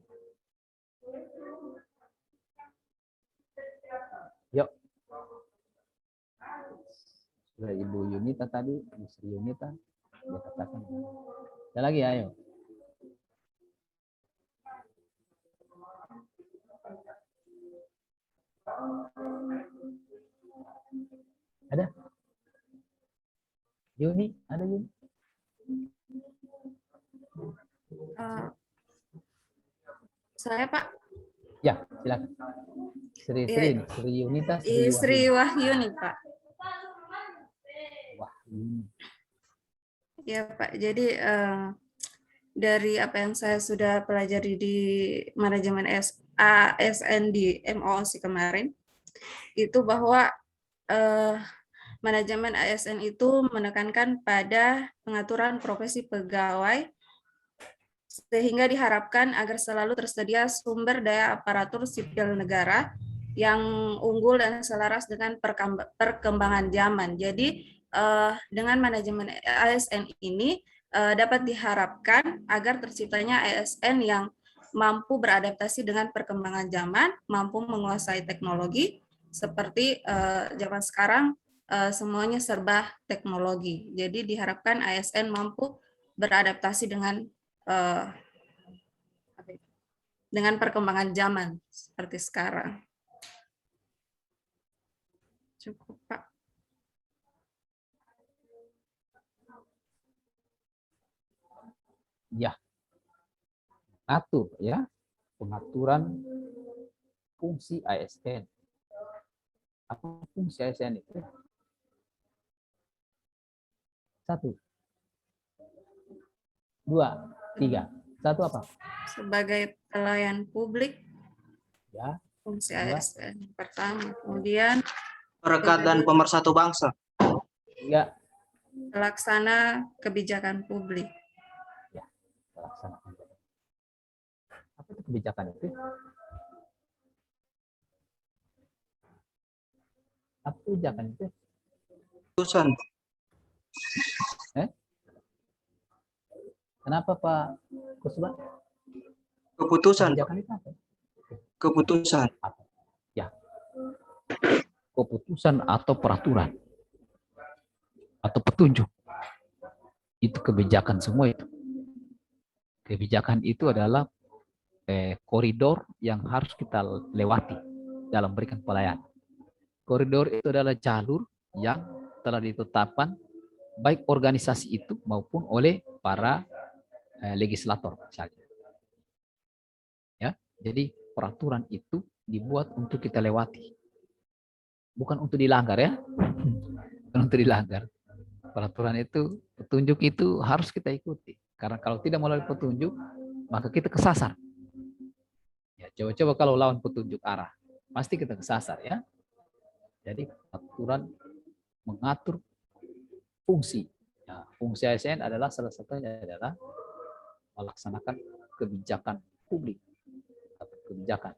Yuk. Sudah Ibu Yunita tadi, Ibu Sri Yunita, dia katakan. Ada lagi, ayo. Ada? Yuni, ada Yuni? Saya Pak. Ya, silakan. Sri Yunita, Sri Wahyuni Pak. Wahyuni. Ya Pak, jadi dari apa yang saya sudah pelajari di manajemen ASN di MOOC kemarin, itu bahwa manajemen ASN itu menekankan pada pengaturan profesi pegawai sehingga diharapkan agar selalu tersedia sumber daya aparatur sipil negara yang unggul dan selaras dengan perkembangan zaman. Jadi dengan manajemen ASN ini dapat diharapkan agar terciptanya ASN yang mampu beradaptasi dengan perkembangan zaman, mampu menguasai teknologi, seperti zaman sekarang semuanya serba teknologi. Jadi diharapkan ASN mampu beradaptasi dengan perkembangan zaman seperti sekarang. Cukup, Pak. Ya. Atur ya, pengaturan fungsi ASN. Apa fungsi ASN itu? 1, 2, 3. 1 apa? Sebagai pelayan publik, ya, fungsi ASN pertama. Kemudian perekat dan pemersatu bangsa. 3, pelaksana kebijakan publik. Ya, pelaksana kebijakan. Apa itu kebijakan itu? Apa kebijakan itu? Keputusan. Kenapa Pak Kusba? Keputusan. Kebijakan itu apa? Keputusan. Ya. Keputusan atau peraturan atau petunjuk. Itu kebijakan semua itu. Kebijakan itu adalah koridor yang harus kita lewati dalam memberikan pelayanan. Koridor itu adalah jalur yang telah ditetapkan baik organisasi itu maupun oleh para legislator misalnya. Ya, jadi peraturan itu dibuat untuk kita lewati. Bukan untuk dilanggar ya. Bukan untuk dilanggar. Peraturan itu, petunjuk itu harus kita ikuti. Karena kalau tidak melalui petunjuk, maka kita kesasar. Ya, coba-coba kalau lawan petunjuk arah, pasti kita kesasar ya. Jadi aturan mengatur fungsi. Ya, fungsi ASN adalah salah satunya adalah melaksanakan kebijakan publik atau kebijakan.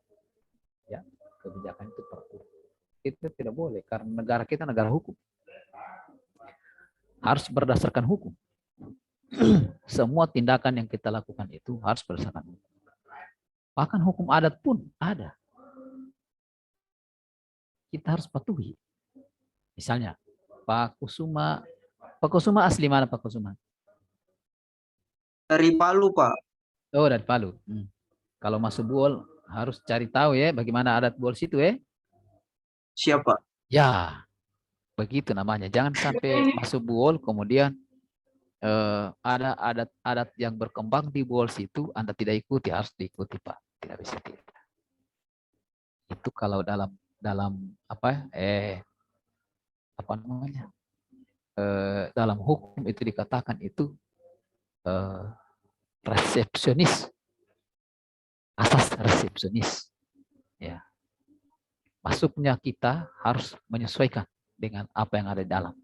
Ya, kebijakan itu peraturan. Itu tidak boleh karena negara kita negara hukum. Harus berdasarkan hukum. Semua tindakan yang kita lakukan itu harus berdasarkan hukum. Bahkan hukum adat pun ada. Kita harus patuhi. Misalnya, Pak Kusuma asli mana Pak Kusuma? Dari Palu, Pak. Oh, dari Palu. Kalau masuk Buol harus cari tahu ya bagaimana adat Buol situ ya. Siapa? Ya, begitu namanya. Jangan sampai masuk Buol kemudian ada adat-adat yang berkembang di Buol situ Anda tidak ikuti, harus diikuti Pak. Tidak bisa tidak. Itu kalau dalam dalam hukum itu dikatakan itu resepsionis, asas resepsionis. Ya, masuknya kita harus menyesuaikan dengan apa yang ada di dalam.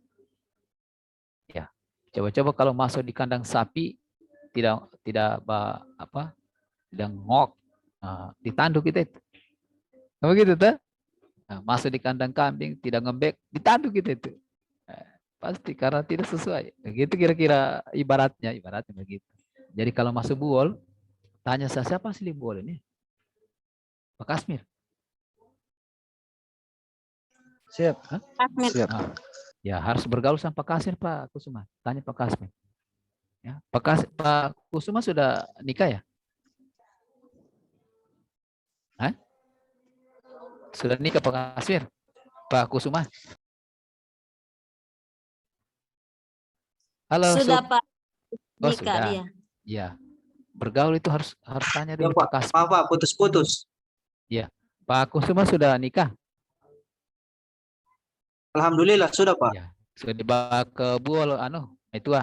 Ya, coba-coba kalau masuk di kandang sapi tidak ngok, ditanduk kita itu. Begitu tuh. Nah, masuk di kandang kambing tidak ngembek, ditanduk kita itu. Pasti karena tidak sesuai. Begitu kira-kira ibaratnya begitu. Jadi kalau masuk Buol, tanya saya siapa asli Buol ini? Pak Kasmir. Siap. Kasmir. Siap. Ya harus bergaul sama Pak Kasmir Pak Kusuma. Tanya Pak Kasmir. Ya, Pak Kusuma sudah nikah ya? Hah? Sudah nikah Pak Kasmir? Pak Kusuma? Halo. Sudah Pak. Oh, Nikah sudah. dia. Ya. Bergaul itu harus tanya Ya, dulu Pak. Pak Kasmir. Pak, putus-putus. Ya. Pak Kusuma sudah nikah? Alhamdulillah sudah, Pak. Ya. Sudah dibawa ke Buol itu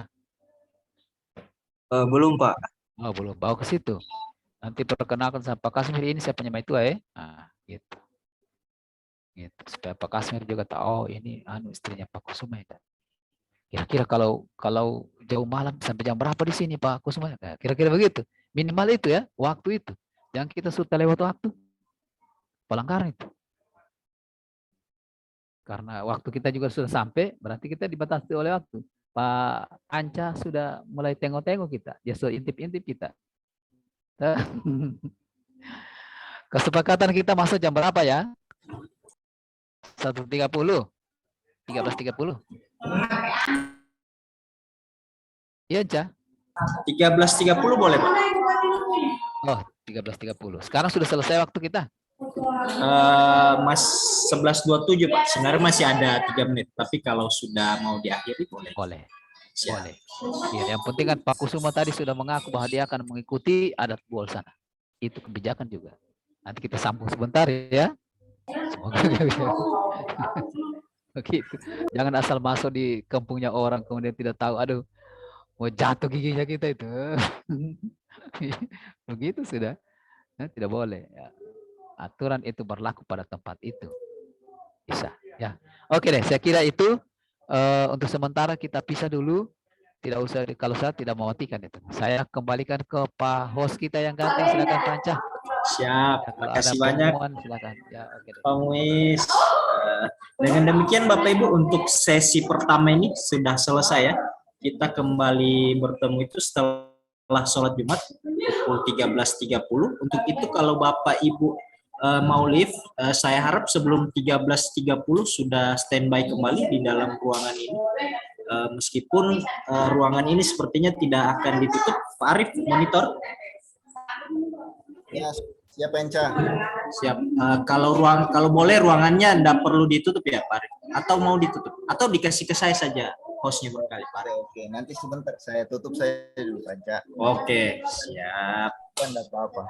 Belum, Pak. Oh, belum. Bawa ke situ. Nanti perkenalkan sama Pak Kasmir, ini siapa itu ya. Nah, gitu. Gitu. Supaya Pak Kasmir juga tahu, oh ini istrinya Pak Kusuma itu. Kira-kira kalau jauh malam sampai jam berapa di sini Pak Kusuma? Nah, kira-kira begitu. Minimal itu ya, waktu itu. Jangan kita sudah lewat waktu. Pelanggaran itu. Karena waktu kita juga sudah sampai, berarti kita dibatasi oleh waktu. Pak Anca sudah mulai tengok-tengok kita. Dia sudah intip-intip kita. Kesepakatan kita masuk jam berapa ya? 1.30. 13.30. Iya, Ca. 13.30 boleh, Pak? Oh, 13.30. Sekarang sudah selesai waktu kita. Mas 11.27, Pak. Sebenarnya masih ada 3 menit, tapi kalau sudah mau diakhiri boleh. Boleh. Siap. Boleh. Ya, yang penting kan Pak Kusuma tadi sudah mengaku bahwa dia akan mengikuti adat Buol sana. Itu kebijakan juga. Nanti kita sambung sebentar ya. Semoga begitu. Jangan asal masuk di kampungnya orang kemudian tidak tahu, aduh, mau jatuh giginya kita itu. Begitu sudah. Nah, tidak boleh. Ya. Aturan itu berlaku pada tempat itu. Bisa. Ya. Oke deh, saya kira itu untuk sementara kita pisah dulu. Tidak usah, kalau saya tidak mematikan itu. Saya kembalikan ke Pak host kita yang ganteng. Silakan Panca. Siap. Ya, Terima kasih banyak, silakan. Ya, oke deh. Pak Muiz. Dengan demikian Bapak Ibu, untuk sesi pertama ini sudah selesai ya. Kita kembali bertemu itu setelah sholat Jumat pukul 13.30. Untuk itu kalau Bapak Ibu mau live, saya harap sebelum 13.30 sudah standby kembali di dalam ruangan ini. Meskipun ruangan ini sepertinya tidak akan ditutup. Pak Arif, monitor. Ya, siap Enca. Siap. Kalau boleh ruangannya tidak perlu ditutup ya Pak Arif. Atau mau ditutup? Atau dikasih ke saya saja hostnya berkali Pak Arif. Oke, nanti sebentar saya tutup saya dulu Panca. Oke, siap. Kan enggak apa-apa.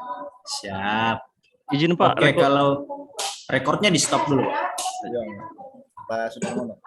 Siap. Izin Pak, Oke, kalau rekornya di stop dulu. Ya, Pak Sudarmono.